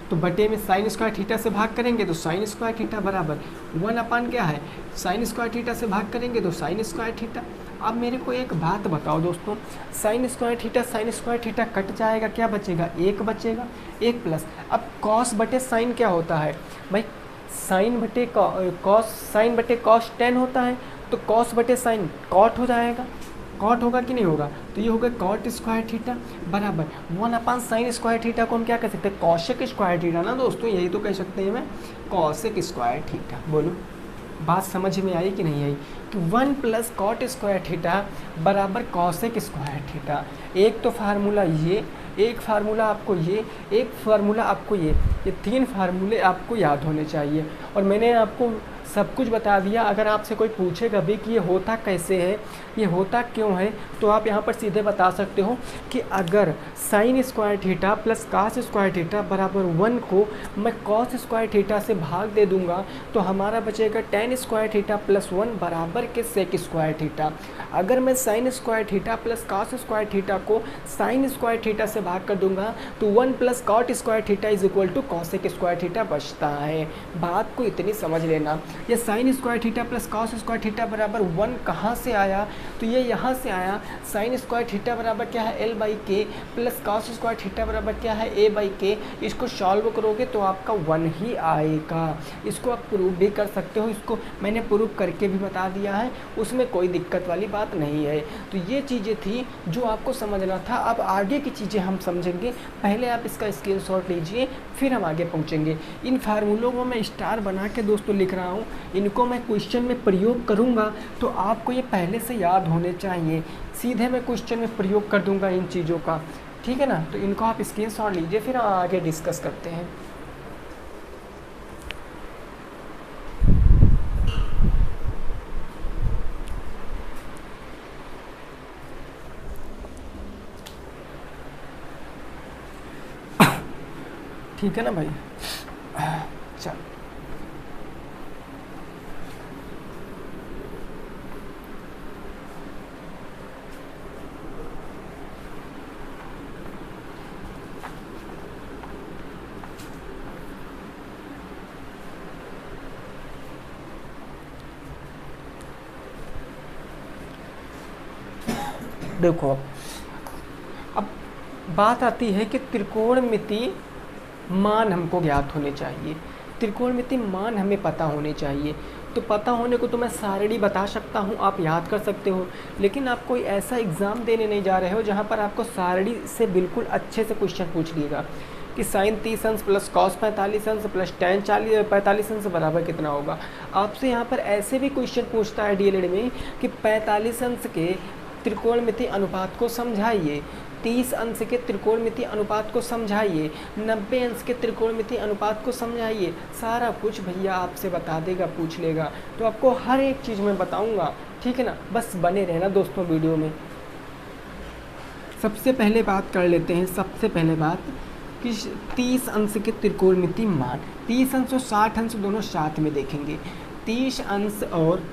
तो बटे में साइन स्क्वायर थीटा से भाग करेंगे तो साइन स्क्वायर थीटा बराबर 1 अपान क्या है, साइन स्क्वायर थीटा से भाग करेंगे तो साइन स्क्वायर थीटा। अब मेरे को एक बात बताओ दोस्तों, साइन स्क्वायर थीटा कट जाएगा, क्या बचेगा, 1 बचेगा, 1 प्लस, अब कॉस बटे साइन क्या होता है भाई, साइन बटे कॉस 10 होता है, तो कॉस बटे साइन कॉट हो जाएगा, कॉट होगा कि नहीं होगा, तो ये होगा कॉट स्क्वायर थीटा बराबर 1 अपान साइन स्क्वायर थीटा को हम क्या कह सकते हैं, कॉसेक स्क्वायर थीटा ना दोस्तों, यही तो कह सकते हैं मैं, कॉसेक स्क्वायर थीटा। बोलो बात समझ में आई कि नहीं आई, कि 1 प्लस कॉट स्क्वायर थीटा बराबर कॉसेक स्क्वायर थीटा। एक तो फार्मूला ये, एक फार्मूला आपको ये, एक फार्मूला आपको ये 3 फार्मूले आपको याद होने चाहिए। और मैंने आपको सब कुछ बता दिया। अगर आपसे कोई पूछेगा भी कि ये होता कैसे है, ये होता क्यों है, तो आप यहाँ पर सीधे बता सकते हो कि अगर sine square theta plus cos square theta बराबर 1 को मैं कॉस स्क्वायर थीटा से भाग दे दूंगा तो हमारा बचेगा टेन स्क्वायर थीटा प्लस 1 बराबर के सेक स्क्वायर थीटा। अगर मैं sine square theta plus cos square theta को साइन स्क्वायर थीटा से भाग कर दूंगा तो 1 plus cot square theta is equal to cosec square theta बचता है। बात को इतनी समझ लेना। ये sine square theta plus cos square theta बराबर 1 कहाँ से आया, तो ये यहाँ से आया। साइन स्क्वायर थीटा बराबर क्या है एल बाई के प्लस कॉस स्क्वायर थीटा बराबर क्या है ए बाई के। इसको सॉल्व करोगे तो आपका 1 ही आएगा। इसको आप प्रूव भी कर सकते हो, इसको मैंने प्रूव करके भी बता दिया है, उसमें कोई दिक्कत वाली बात नहीं है। तो ये चीज़ें थी जो आपको समझना था। अब आगे की चीज़ें हम समझेंगे, पहले आप इसका स्क्रीनशॉट लीजिए फिर हम आगे पहुँचेंगे। इन फार्मूलों को मैं स्टार बना के दोस्तों लिख रहा हूँ, इनको मैं क्वेश्चन में प्रयोग करूँगा तो आपको ये पहले से याद होने चाहिए। सीधे मैं क्वेश्चन में प्रयोग कर दूँगा इन चीज़ों का, ठीक है ना। तो इनको आप स्क्रीनशॉट लीजिए फिर आगे डिस्कस करते हैं। ठीक है ना भाई, चल देखो अब बात आती है कि त्रिकोणमिति मान हमको ज्ञात होने चाहिए। त्रिकोणमिति मान हमें पता होने चाहिए। तो पता होने को तो मैं सारणी बता सकता हूँ, आप याद कर सकते हो, लेकिन आप कोई ऐसा एग्ज़ाम देने नहीं जा रहे हो जहाँ पर आपको सारणी से बिल्कुल अच्छे से क्वेश्चन पूछ लिएगा कि साइन 30 अंश प्लस कॉस 45 अंश प्लस टेन 45 अंश बराबर कितना होगा। आपसे यहाँ पर ऐसे भी क्वेश्चन पूछता है डीएलएड में कि 45 अंश के त्रिकोणमिति अनुपात को समझाइए, 30 अंश के त्रिकोणमिति अनुपात को समझाइए, 90 अंश के त्रिकोणमिति अनुपात को समझाइए। सारा कुछ भैया आपसे बता देगा, पूछ लेगा। तो आपको हर एक चीज़ मैं बताऊंगा, ठीक है ना। बस बने रहना दोस्तों वीडियो में। सबसे पहले बात कर लेते हैं, सबसे पहले बात कि 30 अंश के त्रिकोणमिति मान, 30 अंश और 60 अंश दोनों साथ में देखेंगे। 30 अंश और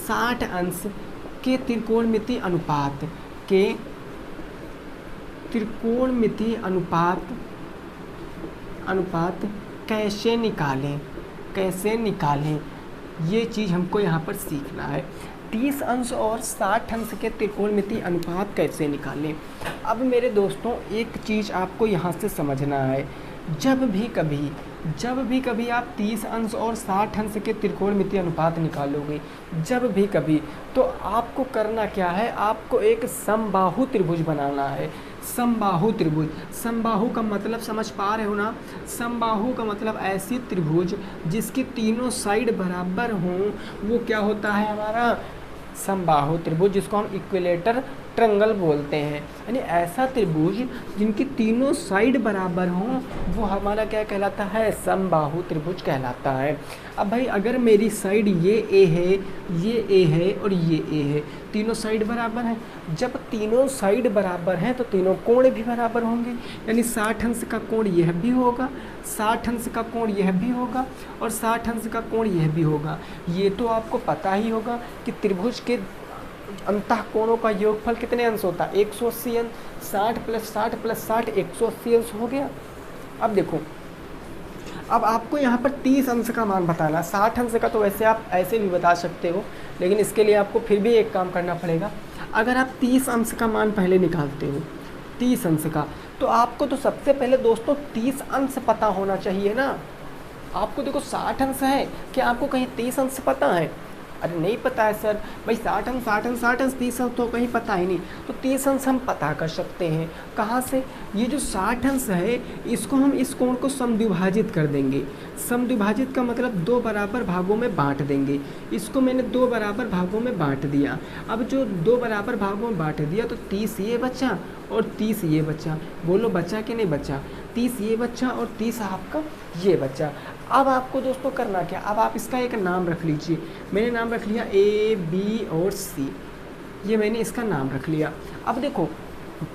60 अंश के त्रिकोणमिति अनुपात कैसे निकालें, ये चीज़ हमको यहाँ पर सीखना है। 30 अंश और 60 अंश के त्रिकोणमिति अनुपात कैसे निकालें। अब मेरे दोस्तों एक चीज़ आपको यहाँ से समझना है, जब भी कभी आप 30 अंश और 60 अंश के त्रिकोणमिति अनुपात निकालोगे, जब भी कभी, तो आपको करना क्या है, आपको एक समबाहु त्रिभुज बनाना है। समबाहु त्रिभुज, समबाहु का मतलब समझ पा रहे हो ना। समबाहु का मतलब ऐसी त्रिभुज जिसकी तीनों साइड बराबर हों, वो क्या होता है हमारा समबाहु त्रिभुज, जिसको हम इक्विलेटर ट्रायंगल बोलते हैं। यानी ऐसा त्रिभुज जिनकी तीनों साइड बराबर हों वो हमारा क्या कहलाता है, समबाहु त्रिभुज कहलाता है। अब भाई अगर मेरी साइड ये ए है, ये ए है और ये ए है, तीनों साइड बराबर हैं। जब तीनों साइड बराबर हैं तो तीनों कोण भी बराबर होंगे। यानी 60 अंश का कोण यह भी होगा, 60 अंश का कोण यह भी होगा और 60 अंश का कोण यह भी होगा। ये तो आपको पता ही होगा कि त्रिभुज के अंतः कोणों का योगफल कितने अंश होता है, 180 अंश। 60 प्लस 60 प्लस 60 180 अंश हो गया। अब देखो, अब आपको यहाँ पर 30 अंश का मान बताना। 60 अंश का तो वैसे आप ऐसे भी बता सकते हो, लेकिन इसके लिए आपको फिर भी एक काम करना पड़ेगा। अगर आप 30 अंश का मान पहले निकालते हो, 30 अंश का, तो आपको तो सबसे पहले दोस्तों 30 अंश पता होना चाहिए ना। आपको देखो 60 अंश है, क्या आपको कहीं 30 अंश पता है? अरे नहीं पता है सर, भाई 60 अंश 60 अंश 60 अंश 30 अंश तो कहीं पता ही नहीं। तो 30 अंश हम पता कर सकते हैं कहाँ से, ये जो 60 अंश है इसको हम इस कोण को समद्विभाजित कर देंगे। समद्विभाजित का मतलब 2 बराबर भागों में बांट देंगे। इसको मैंने 2 बराबर भागों में बांट दिया। अब जो 2 बराबर भागों में बांट दिया तो 30 ये बचा और 30 ये बचा। बोलो बचा कि नहीं बचा? 30 ये बचा और 30 आपका ये बचा। अब आपको दोस्तों करना क्या, अब आप इसका एक नाम रख लीजिए। मैंने नाम रख लिया ए बी और सी, ये मैंने इसका नाम रख लिया। अब देखो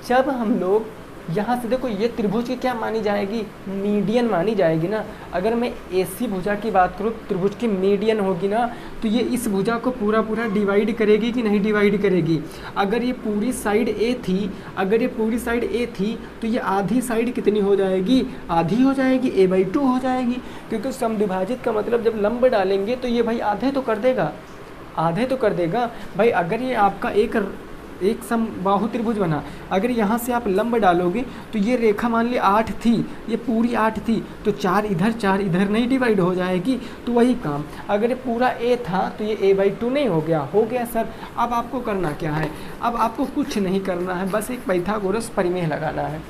जब हम लोग यहाँ से देखो ये त्रिभुज की क्या मानी जाएगी, मीडियन मानी जाएगी ना। अगर मैं ऐसी भुजा की बात करूँ त्रिभुज की मीडियन होगी ना, तो ये इस भुजा को पूरा पूरा डिवाइड करेगी कि नहीं डिवाइड करेगी। अगर ये पूरी साइड ए थी, अगर ये पूरी साइड ए थी तो ये आधी साइड कितनी हो जाएगी, आधी हो जाएगी, a/2 हो जाएगी। क्योंकि समद्विभाजित का मतलब जब लंब डालेंगे तो ये भाई आधे तो कर देगा, आधे तो कर देगा भाई। अगर ये आपका एक समबाहु त्रिभुज बना, अगर यहाँ से आप लंब डालोगे तो ये रेखा मान ली 8 थी, ये पूरी 8 थी, तो 4 इधर नहीं डिवाइड हो जाएगी। तो वही काम, अगर ये पूरा ए था तो ये a/2 नहीं हो गया, हो गया सर। अब आपको करना क्या है, अब आपको कुछ नहीं करना है, बस एक पाइथागोरस प्रमेय लगाना है।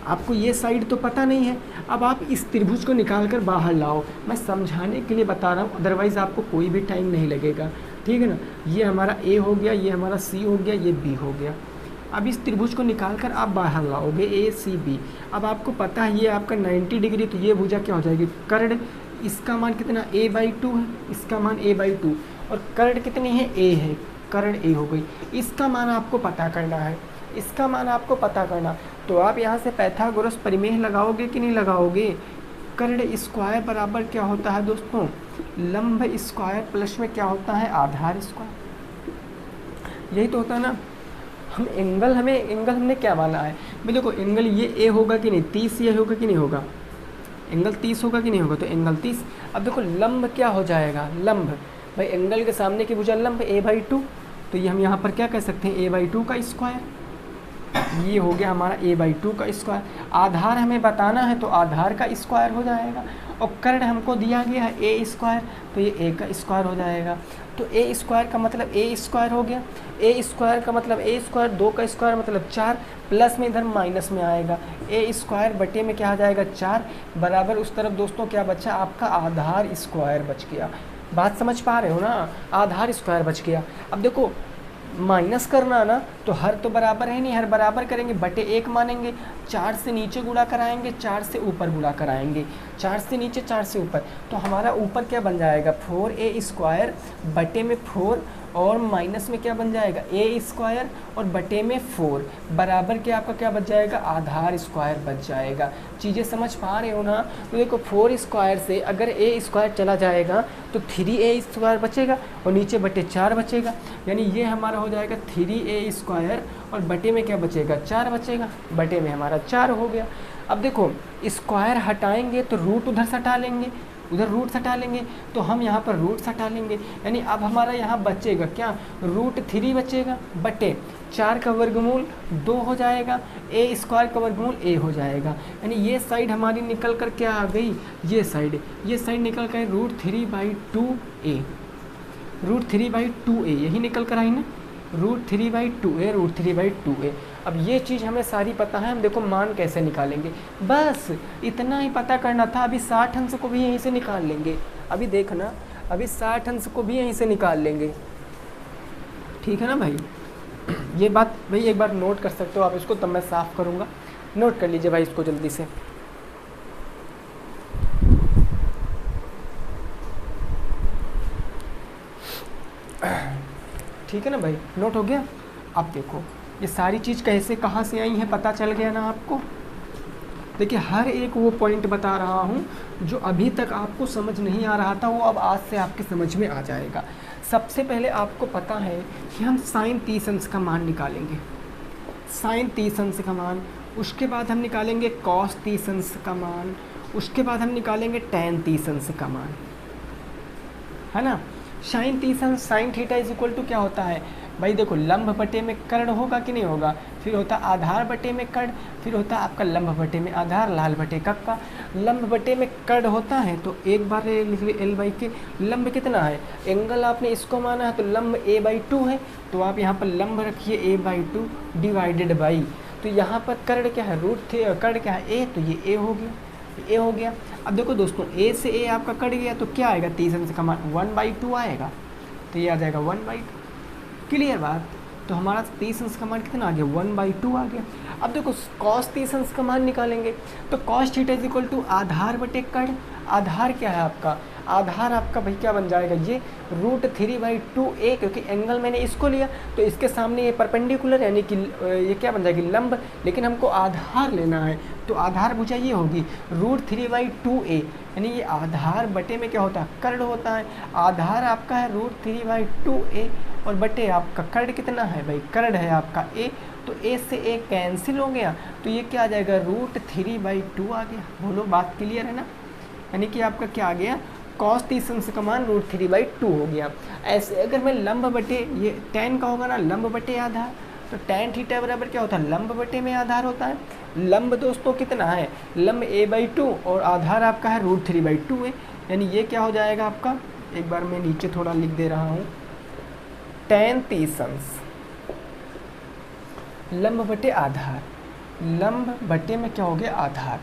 आपको ये साइड तो पता नहीं है, अब आप इस त्रिभुज को निकाल कर बाहर लाओ। मैं समझाने के लिए बता रहा हूँ, अदरवाइज़ आपको कोई भी टाइम नहीं लगेगा, ठीक है ना। ये हमारा ए हो गया, ये हमारा सी हो गया, ये बी हो गया। अब इस त्रिभुज को निकाल कर आप बाहर लाओगे ए सी बी। अब आपको पता है ये आपका 90 डिग्री, तो ये भुजा क्या हो जाएगी, कर्ण। इसका मान कितना a/2 है, इसका मान a/2, और कर्ण कितनी है, a है, कर्ण a हो गई। इसका मान आपको पता करना है, इसका मान आपको पता करना। तो आप यहाँ से पाइथागोरस प्रमेय लगाओगे कि नहीं लगाओगे। कर्ण स्क्वायर बराबर क्या होता है दोस्तों, लंब स्क्वायर प्लस में क्या होता है, आधार स्क्वायर। यही तो होता है ना। हमें एंगल हमने क्या माना है भाई, देखो एंगल ये ए होगा कि नहीं, 30 ये होगा कि नहीं होगा, एंगल 30 होगा कि नहीं होगा, तो एंगल 30। अब देखो लंब क्या हो जाएगा, लंब भाई एंगल के सामने की भुजा लंब a/2, तो ये हम यहाँ पर क्या कह सकते हैं, a/2 का स्क्वायर। ये हो गया हमारा a/2 का स्क्वायर। आधार हमें बताना है तो आधार का स्क्वायर हो जाएगा, और कर्ण हमको दिया गया है a स्क्वायर, तो ये a का स्क्वायर हो जाएगा। तो a स्क्वायर का मतलब a स्क्वायर हो गया, a स्क्वायर का मतलब a स्क्वायर, 2 का स्क्वायर मतलब 4, प्लस में इधर माइनस में आएगा, a स्क्वायर बटे में क्या आ जाएगा 4, बराबर उस तरफ दोस्तों क्या बचा, आपका आधार स्क्वायर बच गया। बात समझ पा रहे हो ना, आधार स्क्वायर बच गया। अब देखो माइनस करना ना, तो हर तो बराबर है नहीं, हर बराबर करेंगे, बटे 1 मानेंगे, 4 से नीचे गुणा कराएंगे, 4 से ऊपर गुणा कराएंगे, 4 से नीचे 4 से ऊपर, तो हमारा ऊपर क्या बन जाएगा 4a स्क्वायर बटे में 4, और माइनस में क्या बन जाएगा a स्क्वायर और बटे में 4, बराबर के आपका क्या बच जाएगा, आधार स्क्वायर बच जाएगा। चीज़ें समझ पा रहे हो ना। तो देखो 4 स्क्वायर से अगर a स्क्वायर चला जाएगा तो 3a स्क्वायर बचेगा, और नीचे बटे 4 बचेगा, यानी ये हमारा हो जाएगा 3a स्क्वायर, और बटे में क्या बचेगा 4 बचेगा, बटे में हमारा 4 हो गया। अब देखो स्क्वायर हटाएंगे तो रूट उधर से हटा लेंगे, उधर रूट हटा लेंगे, तो हम यहाँ पर रूट हटा लेंगे, यानी अब हमारा यहाँ बचेगा क्या, √3 बचेगा, बटे 4 का वर्गमूल 2 हो जाएगा, a स्क्वायर का वर्गमूल a हो जाएगा। यानी ये साइड हमारी निकल कर क्या आ गई, ये साइड निकल कर √3/2a, √3/2a यही निकल कर आई ना, √3/2a। अब ये चीज़ हमें सारी पता है, हम देखो मान कैसे निकालेंगे, बस इतना ही पता करना था। अभी 60 अंश को भी यहीं से निकाल लेंगे, अभी देखना, अभी 60 अंश को भी यहीं से निकाल लेंगे, ठीक है ना भाई। ये बात भाई एक बार नोट कर सकते हो आप इसको, तब मैं साफ़ करूँगा, नोट कर लीजिए भाई इसको जल्दी से। ठीक है ना भाई, नोट हो गया। अब देखो ये सारी चीज़ कैसे कहाँ से आई है पता चल गया ना आपको। देखिए हर एक वो पॉइंट बता रहा हूँ जो अभी तक आपको समझ नहीं आ रहा था, वो अब आज से आपके समझ में आ जाएगा। सबसे पहले आपको पता है कि हम साइन 30 अंश का मान निकालेंगे, साइन 30 अंश का मान, उसके बाद हम निकालेंगे कॉस 30 अंश का मान, उसके बाद हम निकालेंगे टैन 30 अंश का मान, है ना। साइन 30 अंश, sine theta is equal to क्या होता है भाई, देखो लंब बटे में कर्ण होगा कि नहीं होगा, फिर होता आधार बटे में कर्ण, फिर होता आपका लंब बटे में आधार, लाल बटे कक्का। लंब बटे में कर्ण होता है तो एक बार लिख ली l/k। लंब कितना है, एंगल आपने इसको माना है तो लंब a/2 है, तो आप यहाँ पर लंब रखिए a/2 डिवाइडेड बाई, तो यहाँ पर कर्ण क्या है, कर्ण क्या है a, तो ये a हो गया, a हो गया। अब देखो दोस्तों a से a आपका कट गया तो क्या आएगा, 30 अंश का मान 1/2 आएगा, तो ये आ जाएगा 1/2। क्लियर बात। तो हमारा 30 अंश का मान कितना आ गया, 1/2 आ गया। अब देखो cos 30 अंश का मान निकालेंगे, तो cos theta is equal to आधार बटे कर्ण, आधार क्या है आपका, आधार आपका भाई क्या बन जाएगा, ये √3/2a, क्योंकि एंगल मैंने इसको लिया तो इसके सामने ये परपेंडिकुलर यानी कि ये क्या बन जाएगी, लंब, लेकिन हमको आधार लेना है तो आधार भुजा ये होगी √3/2a, यानी ये आधार बटे में क्या होता है, कर्ण होता है। आधार आपका है √3/2a और बटे आपका कर्ण कितना है भाई, कर्ण है आपका a, तो a से a कैंसिल हो गया तो ये क्या आ जाएगा, √3/2 आ गया। बोलो बात क्लियर है ना, यानी कि आपका क्या आ गया, cos 30 अंश का मान √3/2 हो गया। ऐसे अगर मैं लंब बटे, ये tan का होगा ना, लंब बटे आधार, तो tan थीटा बराबर क्या होता है, लंब बटे में आधार होता है। लंब दोस्तों कितना है, लंब a/2 और आधार आपका है √3/2 है, यानी ये क्या हो जाएगा आपका, एक बार मैं नीचे थोड़ा लिख दे रहा हूँ, tan 30 अंश लंब बटे आधार, लंब बटे में क्या हो गया, आधार,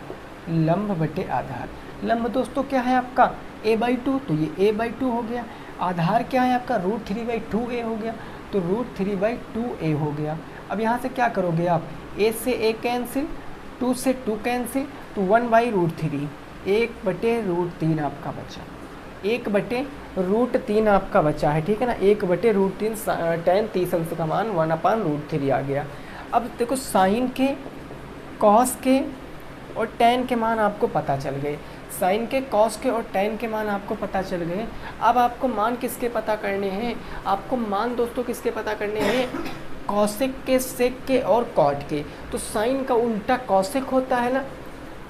लंब बटे आधार। लंब दोस्तों क्या है आपका a/2, तो ये a/2 हो गया। आधार क्या है आपका √3/2a हो गया, तो √3/2a हो गया। अब यहाँ से क्या करोगे आप, a से a कैंसिल, 2 से 2 कैंसिल, तो 1/√3, 1/√3 आपका बचा, 1/√3 आपका बचा है, ठीक है ना, 1/√3 tan 30 अंश का मान 1/√3 आ गया। अब देखो साइन के, कॉस के और tan के मान आपको पता चल गए, साइन के, कॉस के और tan के मान आपको पता चल गए। अब आपको मान किसके पता करने हैं, आपको मान दोस्तों किसके पता करने हैं, कॉसेक के, सेक के और कॉट के। तो साइन का उल्टा कॉसेक होता है ना,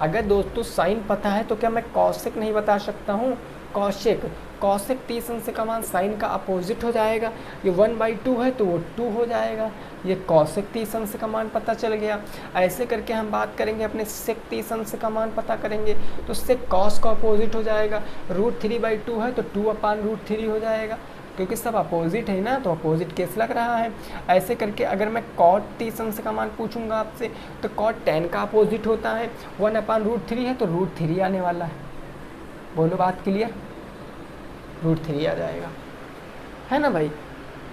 अगर दोस्तों साइन पता है तो क्या मैं कॉसेक नहीं बता सकता हूँ, कॉसेक, कॉसेक 30 अंश का मान साइन का अपोजिट हो जाएगा, ये 1/2 है तो वो 2 हो जाएगा, ये कॉसेक 30 अंश का मान पता चल गया। ऐसे करके हम बात करेंगे अपने सेक 30 अंश का मान पता करेंगे, तो सेक कॉस का अपोजिट हो जाएगा, √3/2 है तो 2/√3 हो जाएगा, क्योंकि सब अपोजिट है ना, तो अपोजिट केस लग रहा है। ऐसे करके अगर मैं कॉट 30 अंश का मान पूछूंगा आपसे, तो कॉट tan का अपोजिट होता है, 1/√3 है तो √3 आने वाला है। बोलो बात क्लियर, √3 आ जाएगा, है ना भाई,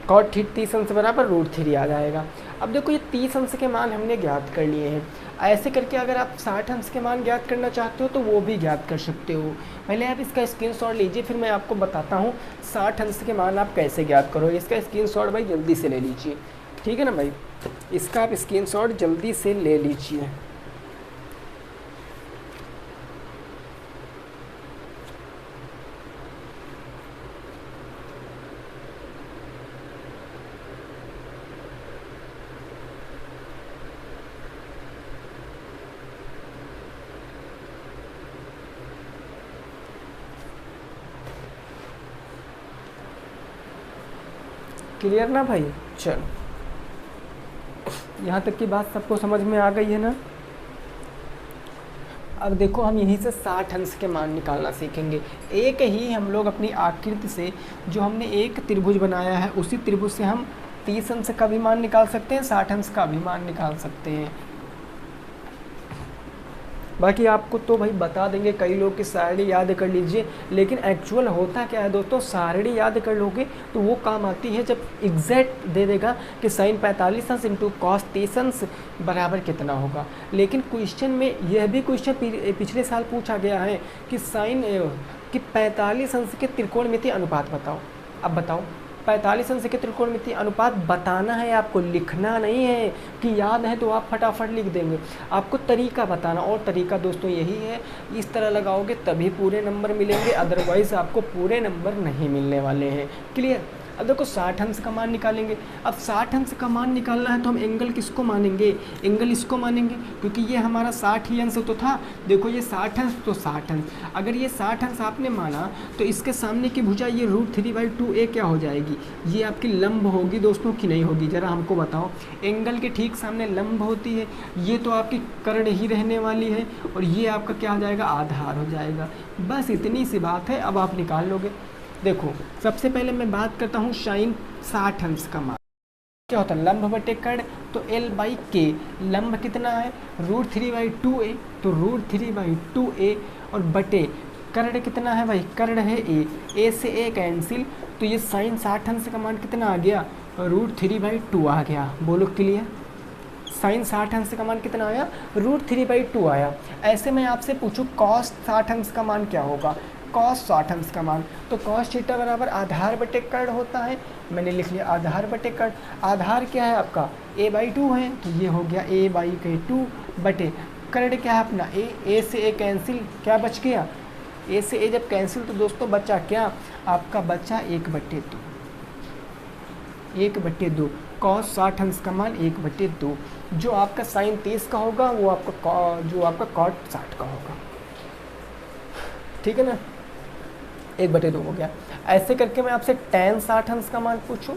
कॉट 30 अंश बराबर √3 आ जाएगा। अब देखो ये 30 अंश के मान हमने ज्ञात कर लिए हैं। ऐसे करके अगर आप 60 अंश के मान ज्ञात करना चाहते हो तो वो भी ज्ञात कर सकते हो। पहले आप इसका स्क्रीनशॉट लीजिए, फिर मैं आपको बताता हूँ 60 अंश के मान आप कैसे ज्ञात करो। इसका स्क्रीनशॉट भाई जल्दी से ले लीजिए, ठीक है ना भाई, इसका आप स्क्रीनशॉट जल्दी से ले लीजिए। क्लियर ना भाई, चलो यहाँ तक की बात सबको समझ में आ गई है ना। अब देखो हम यहीं से 60 अंश के मान निकालना सीखेंगे। एक ही हम लोग अपनी आकृति से, जो हमने एक त्रिभुज बनाया है, उसी त्रिभुज से हम 30 अंश का भी मान निकाल सकते हैं, 60 अंश का भी मान निकाल सकते हैं। बाकी आपको तो भाई बता देंगे, कई लोग की सारणी याद कर लीजिए, लेकिन एक्चुअल होता क्या है दोस्तों, सारणी याद कर लोगे तो वो काम आती है जब एग्जैक्ट दे देगा कि साइन 45 अंश इंटू कॉस 30 अंश बराबर कितना होगा। लेकिन क्वेश्चन में यह भी क्वेश्चन पिछले साल पूछा गया है कि साइन कि 45 अंश के त्रिकोणमितीय अनुपात बताओ। अब बताओ 45 अंश के त्रिकोणमितीय अनुपात बताना है आपको, लिखना नहीं है कि याद है तो आप फटाफट लिख देंगे, आपको तरीका बताना। और तरीका दोस्तों यही है, इस तरह लगाओगे तभी पूरे नंबर मिलेंगे, अदरवाइज़ आपको पूरे नंबर नहीं मिलने वाले हैं। क्लियर। अब देखो 60 अंश का मान निकालेंगे। अब 60 अंश का मान निकालना है तो हम एंगल किसको मानेंगे, एंगल इसको मानेंगे, क्योंकि ये हमारा 60 ही अंश तो था। देखो ये 60 अंश तो 60 अंश, अगर ये 60 अंश आपने माना तो इसके सामने की भुजा ये √3/2a क्या हो जाएगी, ये आपकी लंब होगी दोस्तों कि नहीं होगी, ज़रा हमको बताओ। एंगल के ठीक सामने लंब होती है, ये तो आपकी कर्ण ही रहने वाली है, और ये आपका क्या हो जाएगा, आधार हो जाएगा। बस इतनी सी बात है, अब आप निकाल लोगे। देखो सबसे पहले मैं बात करता हूँ साइन 60 अंश का मान क्या होता है, लंब बटे कर्ण, तो l/k, लंब कितना है √3/2a, तो √3/2a, और बटे कर्ण कितना है भाई, कर्ण है a से a कैंसिल, तो ये साइन 60 अंश का मान कितना आ गया, √3/2 आ गया। बोलो क्लियर, साइन 60 अंश का मान कितना आया, √3/2 आया। ऐसे मैं आपसे पूछूं कॉस 60 अंश का मान क्या होगा, कॉस 60 अंश का मान, तो कॉस थीटा बराबर आधार बटे कर्ण होता है। मैंने लिख लिया आधार बटे कर्ण। आधार क्या है आपका, a/2 है, तो ये हो गया a/2 बटे कर्ण क्या है अपना a से a कैंसिल, क्या बच गया, a से a जब कैंसिल तो दोस्तों बचा क्या, आपका बचा 1/2, 1/2। कॉस 60 अंश का मान 1/2। जो आपका साइन 30 का होगा वो आपका जो आपका कॉट 60 का होगा, ठीक है ना, 1/2 हो गया। ऐसे करके मैं आपसे tan 60 अंश का मान पूछूं,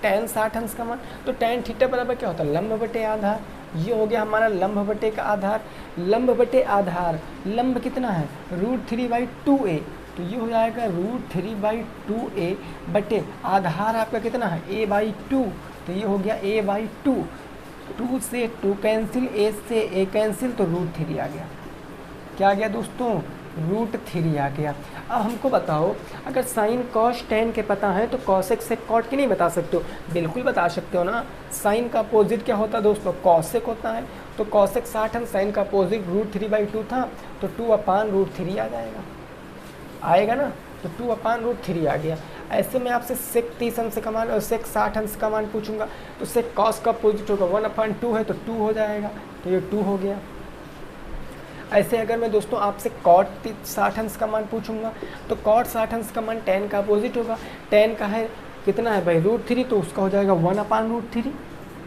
tan 60 अंश का मान, तो tan थीटा बराबर क्या होता है, लंब बटे आधार। ये हो गया हमारा लंब बटे का आधार, लंब बटे आधार, लंब कितना है √3/2a, तो ये हो जाएगा √3/2a बटे आधार आपका कितना है a/2, तो ये हो गया a/2, 2 से 2 कैंसिल, a से a कैंसिल, तो √3 आ गया। क्या आ गया दोस्तों, √3 आ गया। अब हमको बताओ अगर साइन कॉस tan के पता है तो कॉसेक से कॉट की नहीं बता सकते हो, बिल्कुल बता सकते हो ना। साइन का अपोजिट क्या होता है दोस्तों, कॉसेक होता है, तो कॉसेक 60 अंश, साइन का अपोजिट √3/2 था, तो 2/√3 आ जाएगा, आएगा ना, तो 2/√3 आ गया। ऐसे में आपसे सेक 30 अंश का मान और सेक 60 अंश का मान पूछूंगा, तो सेक कॉस का अपोजिट होगा 1/2 है, तो 2 हो जाएगा, तो ये 2 हो गया। ऐसे अगर मैं दोस्तों आपसे कॉट 60 अंश का मान पूछूंगा, तो कॉट 60 अंश का मान tan का अपोजिट होगा, tan का है कितना है भाई √3, तो उसका हो जाएगा 1/√3,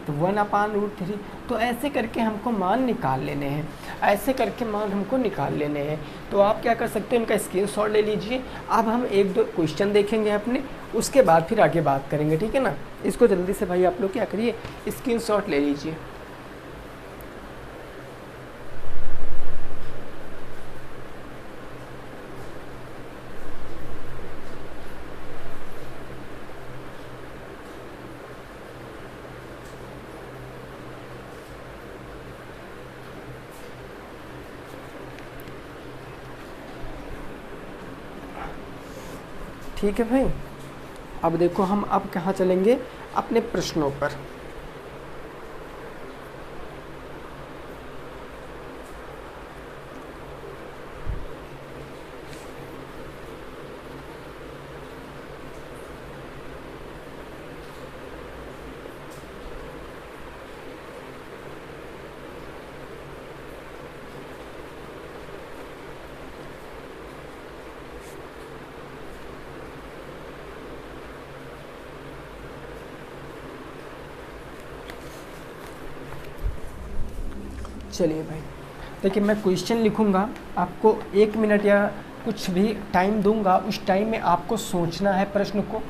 तो 1/√3। तो ऐसे करके हमको मान निकाल लेने हैं, ऐसे करके मान हमको निकाल लेने हैं। तो आप क्या कर सकते हैं, इनका स्क्रीनशॉट ले लीजिए। अब हम 1-2 क्वेश्चन देखेंगे अपने, उसके बाद फिर आगे बात करेंगे, ठीक है ना। इसको जल्दी से भाई आप लोग क्या करिए, स्क्रीनशॉट ले लीजिए। ठीक है भाई, अब देखो हम अब कहाँ चलेंगे, अपने प्रश्नों पर। चलिए भाई, देखिए मैं क्वेश्चन लिखूंगा, आपको 1 मिनट या कुछ भी टाइम दूंगा, उस टाइम में आपको सोचना है प्रश्न को,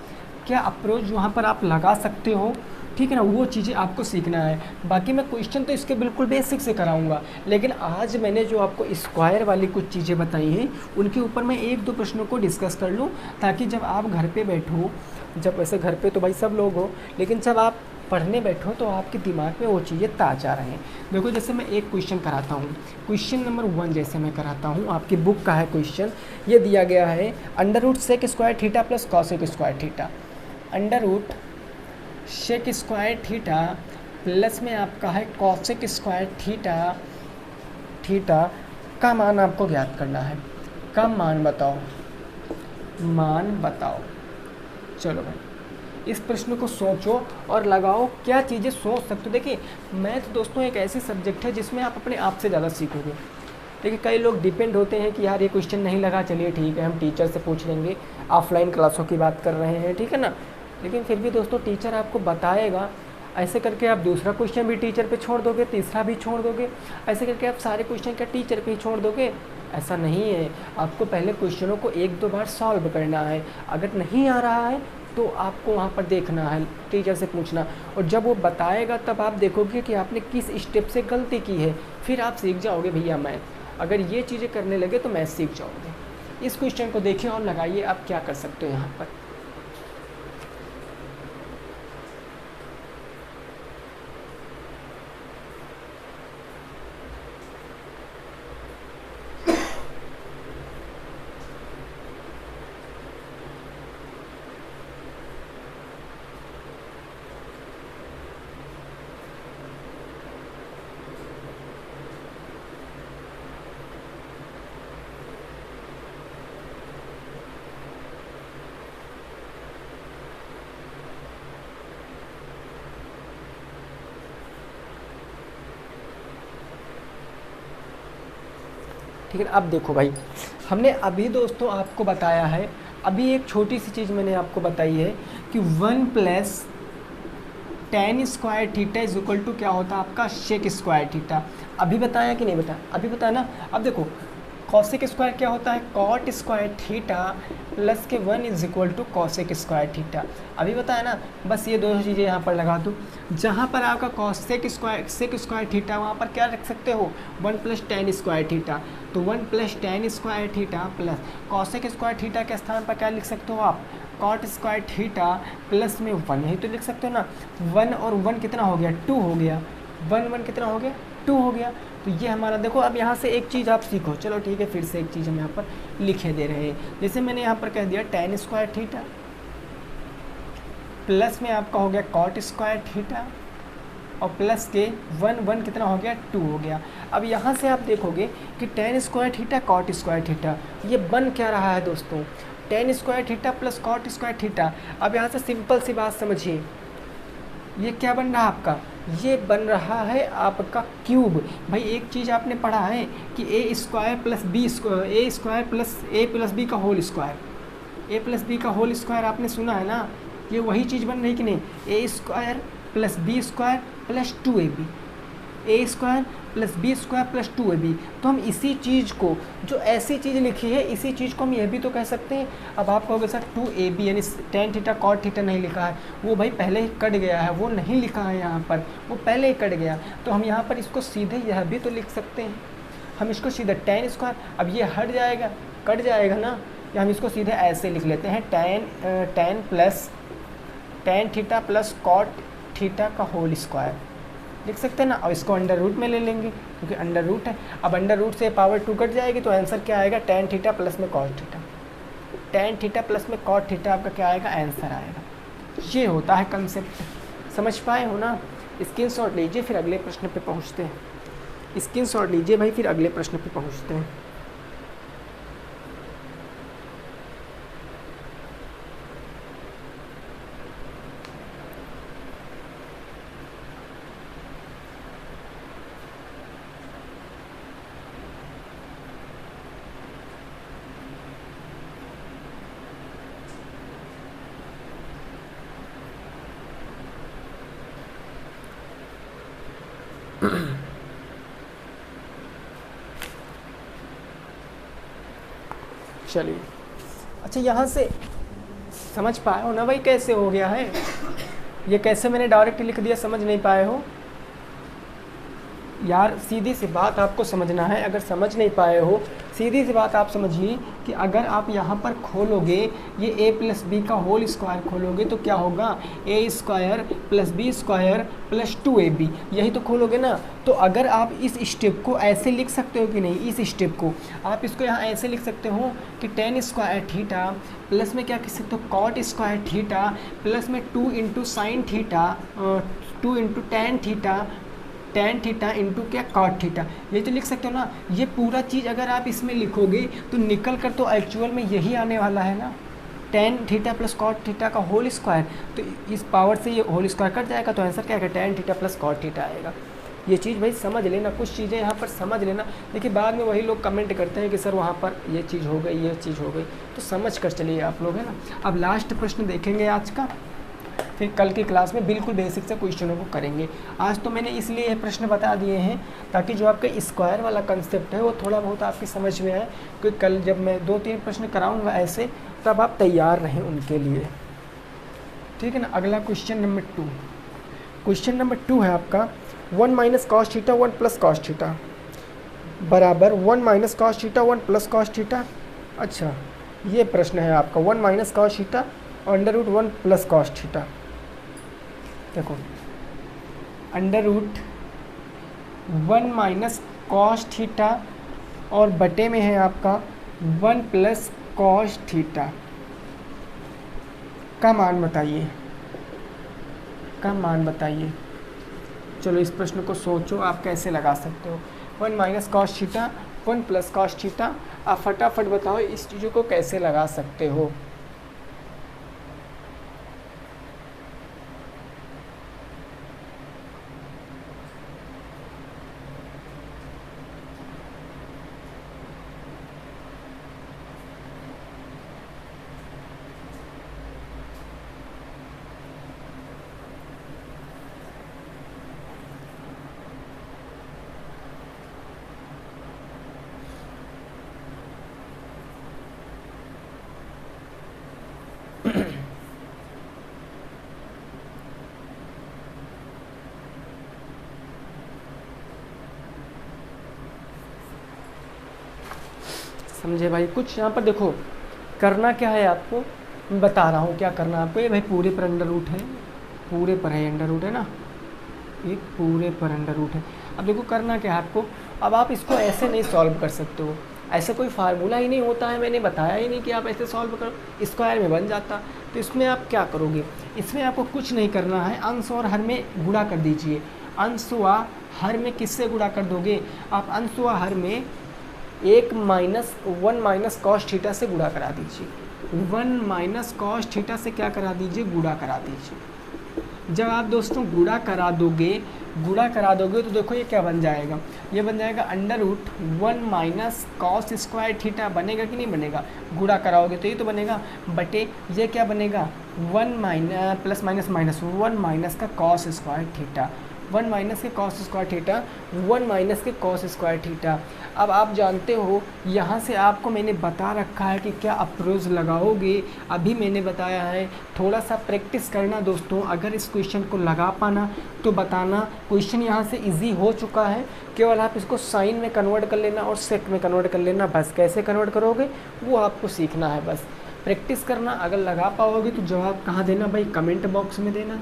क्या अप्रोच वहाँ पर आप लगा सकते हो, ठीक है ना, वो चीज़ें आपको सीखना है। बाकी मैं क्वेश्चन तो इसके बिल्कुल बेसिक से कराऊंगा, लेकिन आज मैंने जो आपको स्क्वायर वाली कुछ चीज़ें बताई हैं उनके ऊपर मैं 1-2 प्रश्नों को डिस्कस कर लूँ, ताकि जब आप घर पे बैठो, जब वैसे घर पे तो भाई सब लोग हो, लेकिन जब आप पढ़ने बैठो तो आपके दिमाग में वो चीज़ें ताज़ा रहें। देखो जैसे मैं एक क्वेश्चन कराता हूँ, क्वेश्चन नंबर 1 जैसे मैं कराता हूँ, आपकी बुक का है क्वेश्चन, ये दिया गया है √sec² plus cos² √sec² plus में आपका है cos² का मान आपको ज्ञात करना है। का मान बताओ, मान बताओ। चलो भाई इस प्रश्न को सोचो और लगाओ, क्या चीज़ें सोच सकते हो। देखिए मैथ दोस्तों एक ऐसी सब्जेक्ट है जिसमें आप अपने आप से ज़्यादा सीखोगे। देखिए कई लोग डिपेंड होते हैं कि यार ये क्वेश्चन नहीं लगा, चलिए ठीक है हम टीचर से पूछ लेंगे, ऑफलाइन क्लासों की बात कर रहे हैं, ठीक है ना। लेकिन फिर भी दोस्तों टीचर आपको बताएगा, ऐसे करके आप दूसरा क्वेश्चन भी टीचर पे छोड़ दोगे, तीसरा भी छोड़ दोगे, ऐसे करके आप सारे क्वेश्चन क्या टीचर पे ही छोड़ दोगे, ऐसा नहीं है। आपको पहले क्वेश्चनों को 1-2 बार सॉल्व करना है, अगर नहीं आ रहा है तो आपको वहाँ पर देखना है, टीचर से पूछना, और जब वो बताएगा तब आप देखोगे कि आपने किस स्टेप से गलती की है, फिर आप सीख जाओगे भैया मैथ। अगर ये चीज़ें करने लगे तो मैथ सीख जाओगे। इस क्वेश्चन को देखिए और लगाइए आप क्या कर सकते हो यहाँ पर। ठीक है। अब देखो भाई, हमने अभी दोस्तों आपको बताया है, अभी एक छोटी सी चीज़ मैंने आपको बताई है कि 1 plus tan square theta is equal to क्या होता है आपका सेक स्क्वायर थीटा। अभी बताया कि नहीं बताया? अभी बताया ना। अब देखो कॉसेक स्क्वायर क्या होता है, कॉट स्क्वायर थीटा प्लस के 1 is equal to cosec square theta. अभी बताया ना। बस ये दोनों चीज़ें यहाँ पर लगा दूँ। जहाँ पर आपका cosec square sec square theta, वहाँ पर क्या रख सकते हो 1 प्लस tan स्क्वायर थीटा। तो 1 plus tan square theta plus cosec square theta के स्थान पर क्या लिख सकते हो आप, कॉट स्क्वायर थीटा प्लस में 1, यही तो लिख सकते हो ना। 1 और 1 कितना हो गया, 2 हो गया। 1 1 कितना हो गया, 2 हो गया। तो ये हमारा देखो, अब यहाँ से एक चीज़ आप सीखो। चलो ठीक है, फिर से एक चीज़ हम यहाँ पर लिखे दे रहे हैं। जैसे मैंने यहाँ पर कह दिया tan स्क्वायर थीटा प्लस में आपका हो गया कॉट स्क्वायर थीटा और प्लस के 1 1 कितना हो गया, 2 हो गया। अब यहाँ से आप देखोगे कि tan square theta cot square theta, ये बन क्या रहा है दोस्तों, tan square theta plus cot square theta. अब यहाँ से सिंपल सी बात समझिए, ये क्या बन रहा है आपका, ये बन रहा है आपका क्यूब। भाई एक चीज़ आपने पढ़ा है कि ए स्क्वायर प्लस बी स्क्वायर, ए स्क्वायर प्लस ए प्लस बी का होल स्क्वायर, ए प्लस बी का होल स्क्वायर आपने सुना है ना। ये वही चीज़ बन रही कि नहीं, A square plus B square plus 2ab, A square plus B square plus 2ab। तो हम इसी चीज़ को, जो ऐसी चीज़ लिखी है, इसी चीज़ को हम यह भी तो कह सकते हैं। अब आप कहोगे सर 2ab यानी tan थीटा कॉट थीटा नहीं लिखा है, वो भाई पहले ही कट गया है, वो नहीं लिखा है यहाँ पर, वो पहले ही कट गया। तो हम यहाँ पर इसको सीधे यह भी तो लिख सकते हैं, हम इसको सीधे tan स्क्वायर, अब ये हट जाएगा, कट जाएगा ना, या हम इसको सीधे ऐसे लिख लेते हैं tan theta plus cot theta का होल स्क्वायर लिख सकते हैं ना। और इसको अंडर रूट में ले लेंगे क्योंकि अंडर रूट है। अब अंडर रूट से पावर 2 कट जाएगी तो आंसर क्या आएगा, tan थीटा प्लस में cot theta, tan theta plus में कॉट थीटा आपका क्या आएगा, आंसर आएगा। ये होता है कंसेप्ट, समझ पाए हो ना। स्क्रीनशॉट लीजिए, फिर अगले प्रश्न पे पहुँचते हैं। स्क्रीनशॉट लीजिए भाई, फिर अगले प्रश्न पे पहुँचते हैं। चलिए, अच्छा यहाँ से समझ पाए हो ना भाई कैसे हो गया है, ये कैसे मैंने डायरेक्ट लिख दिया, समझ नहीं पाए हो यार। सीधी सी बात आपको समझना है, अगर समझ नहीं पाए हो सीधी सी बात आप समझिए कि अगर आप यहाँ पर खोलोगे ये a प्लस बी का होल स्क्वायर खोलोगे तो क्या होगा, A square plus B square plus 2ab, यही तो खोलोगे ना। तो अगर आप इस स्टेप को ऐसे लिख सकते हो कि नहीं, इस स्टेप को आप इसको यहाँ ऐसे लिख सकते हो कि tan स्क्वायर थीटा प्लस में क्या कह सकते हो, कॉट स्क्वायर थीटा प्लस में 2 into sine theta, 2 into tan theta, tan theta into क्या कॉट थीटा, ये तो लिख सकते हो ना। ये पूरा चीज़ अगर आप इसमें लिखोगे तो निकल कर तो एक्चुअल में यही आने वाला है ना, tan theta plus cot theta का होल स्क्वायर। तो इस पावर से ये होल स्क्वायर कट जाएगा तो आंसर क्या आएगा, tan theta plus cot theta आएगा। ये चीज़ भाई समझ लेना, कुछ चीज़ें यहाँ पर समझ लेना। देखिए बाद में वही लोग कमेंट करते हैं कि सर वहाँ पर ये चीज़ हो गई, ये चीज़ हो गई, तो समझ कर चलिए आप लोग, है ना। अब लास्ट प्रश्न देखेंगे आज का, फिर कल की क्लास में बिल्कुल बेसिक से क्वेश्चनों को करेंगे। आज तो मैंने इसलिए ये प्रश्न बता दिए हैं ताकि जो आपका स्क्वायर वाला कंसेप्ट है वो थोड़ा बहुत आपकी समझ में आए, क्योंकि कल जब मैं 2-3 प्रश्न कराऊंगा ऐसे, तब आप तैयार रहें उनके लिए, ठीक है ना। अगला क्वेश्चन नंबर 2, क्वेश्चन नंबर 2 है आपका 1 minus cos theta 1 plus cos theta बराबर 1 minus cos theta 1 plus cos theta. अच्छा, ये प्रश्न है आपका 1 माइनस कॉस थीटा और under root 1 plus cos theta. देखो under root 1 minus cos theta और बटे में है आपका 1 प्लस कॉस थीटा का मान बताइए, का मान बताइए। चलो इस प्रश्न को सोचो आप कैसे लगा सकते हो। 1 minus cos theta 1 plus cos theta, आप फटाफट बताओ इस चीज़ों को कैसे लगा सकते हो। समझे भाई। कुछ यहाँ पर देखो करना क्या है आपको, मैं बता रहा हूँ क्या करना है आपको। ये भाई पूरे पर अंडर रूट है, पूरे पर है अंडर रूट है ना, ये पूरे पर अंडर रूट है। अब देखो करना क्या है आपको, अब आप इसको ऐसे नहीं सॉल्व कर सकते हो, ऐसा कोई फार्मूला ही नहीं होता है, मैंने बताया ही नहीं कि आप ऐसे सॉल्व करो, स्क्वायर में बन जाता। तो इसमें आप क्या करोगे, इसमें आपको कुछ नहीं करना है, अंश और हर में गुणा कर दीजिए। अंश व हर में किससे गुणा कर दोगे आप, अंश व हर में 1 - 1 माइनस कॉस थीटा से गुणा करा दीजिए। 1 माइनस कॉस थीटा से क्या करा दीजिए, गुणा करा दीजिए। जब आप दोस्तों गुणा करा दोगे तो देखो ये क्या बन जाएगा, ये बन जाएगा under root 1 minus cos square theta. बनेगा कि नहीं बनेगा, गुणा कराओगे तो ये तो बनेगा, बटे ये क्या बनेगा 1 minus plus minus minus 1 minus का कॉस स्क्वायर थीटा, 1 माइनस के कॉस स्क्वायर थीटा, 1 माइनस के कॉस स्क्वायर थीटा। अब आप जानते हो यहाँ से आपको मैंने बता रखा है कि क्या अप्रोच लगाओगे, अभी मैंने बताया है। थोड़ा सा प्रैक्टिस करना दोस्तों, अगर इस क्वेश्चन को लगा पाना तो बताना। क्वेश्चन यहाँ से इजी हो चुका है, केवल आप इसको साइन में कन्वर्ट कर लेना और सेक में कन्वर्ट कर लेना, बस। कैसे कन्वर्ट करोगे वो आपको सीखना है, बस प्रैक्टिस करना। अगर लगा पाओगे तो जवाब कहाँ देना भाई, कमेंट बॉक्स में देना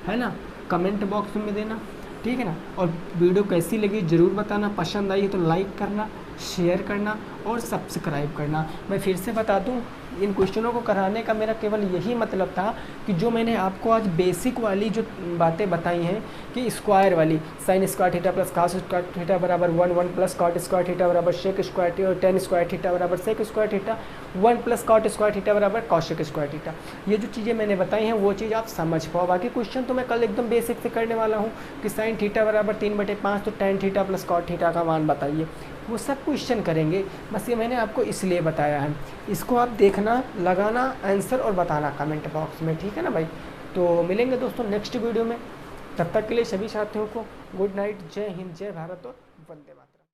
है ना, कमेंट बॉक्स में देना, ठीक है ना। और वीडियो कैसी लगी ज़रूर बताना, पसंद आई तो लाइक करना, शेयर करना और सब्सक्राइब करना। मैं फिर से बता दूं, इन क्वेश्चनों को कराने का मेरा केवल यही मतलब था कि जो मैंने आपको आज बेसिक वाली जो बातें बताई हैं कि स्क्वायर वाली, sign square theta plus cos square theta बराबर 1, 1 प्लस कॉट स्क्वायर थीटा बराबर सेक स्क्वायर, 10 स्क्वायर थीटा बराबर sec square theta, 1 plus cot square theta बराबर कॉसेक स्क्वायर थीटा, ये जो चीज़ें मैंने बताई हैं वो चीज़ आप समझ पाओ। बाकी क्वेश्चन तो मैं कल एकदम बेसिक से करने वाला हूँ कि साइन थीटा बराबर 3/5 तो tan theta plus cot theta का मान बताइए, वो सब क्वेश्चन करेंगे। बस ये मैंने आपको इसलिए बताया है, इसको आप देखना, लगाना आंसर और बताना कमेंट बॉक्स में, ठीक है ना भाई। तो मिलेंगे दोस्तों नेक्स्ट वीडियो में, तब तक के लिए सभी साथियों को गुड नाइट, जय हिंद, जय भारत और वंदे मातरम।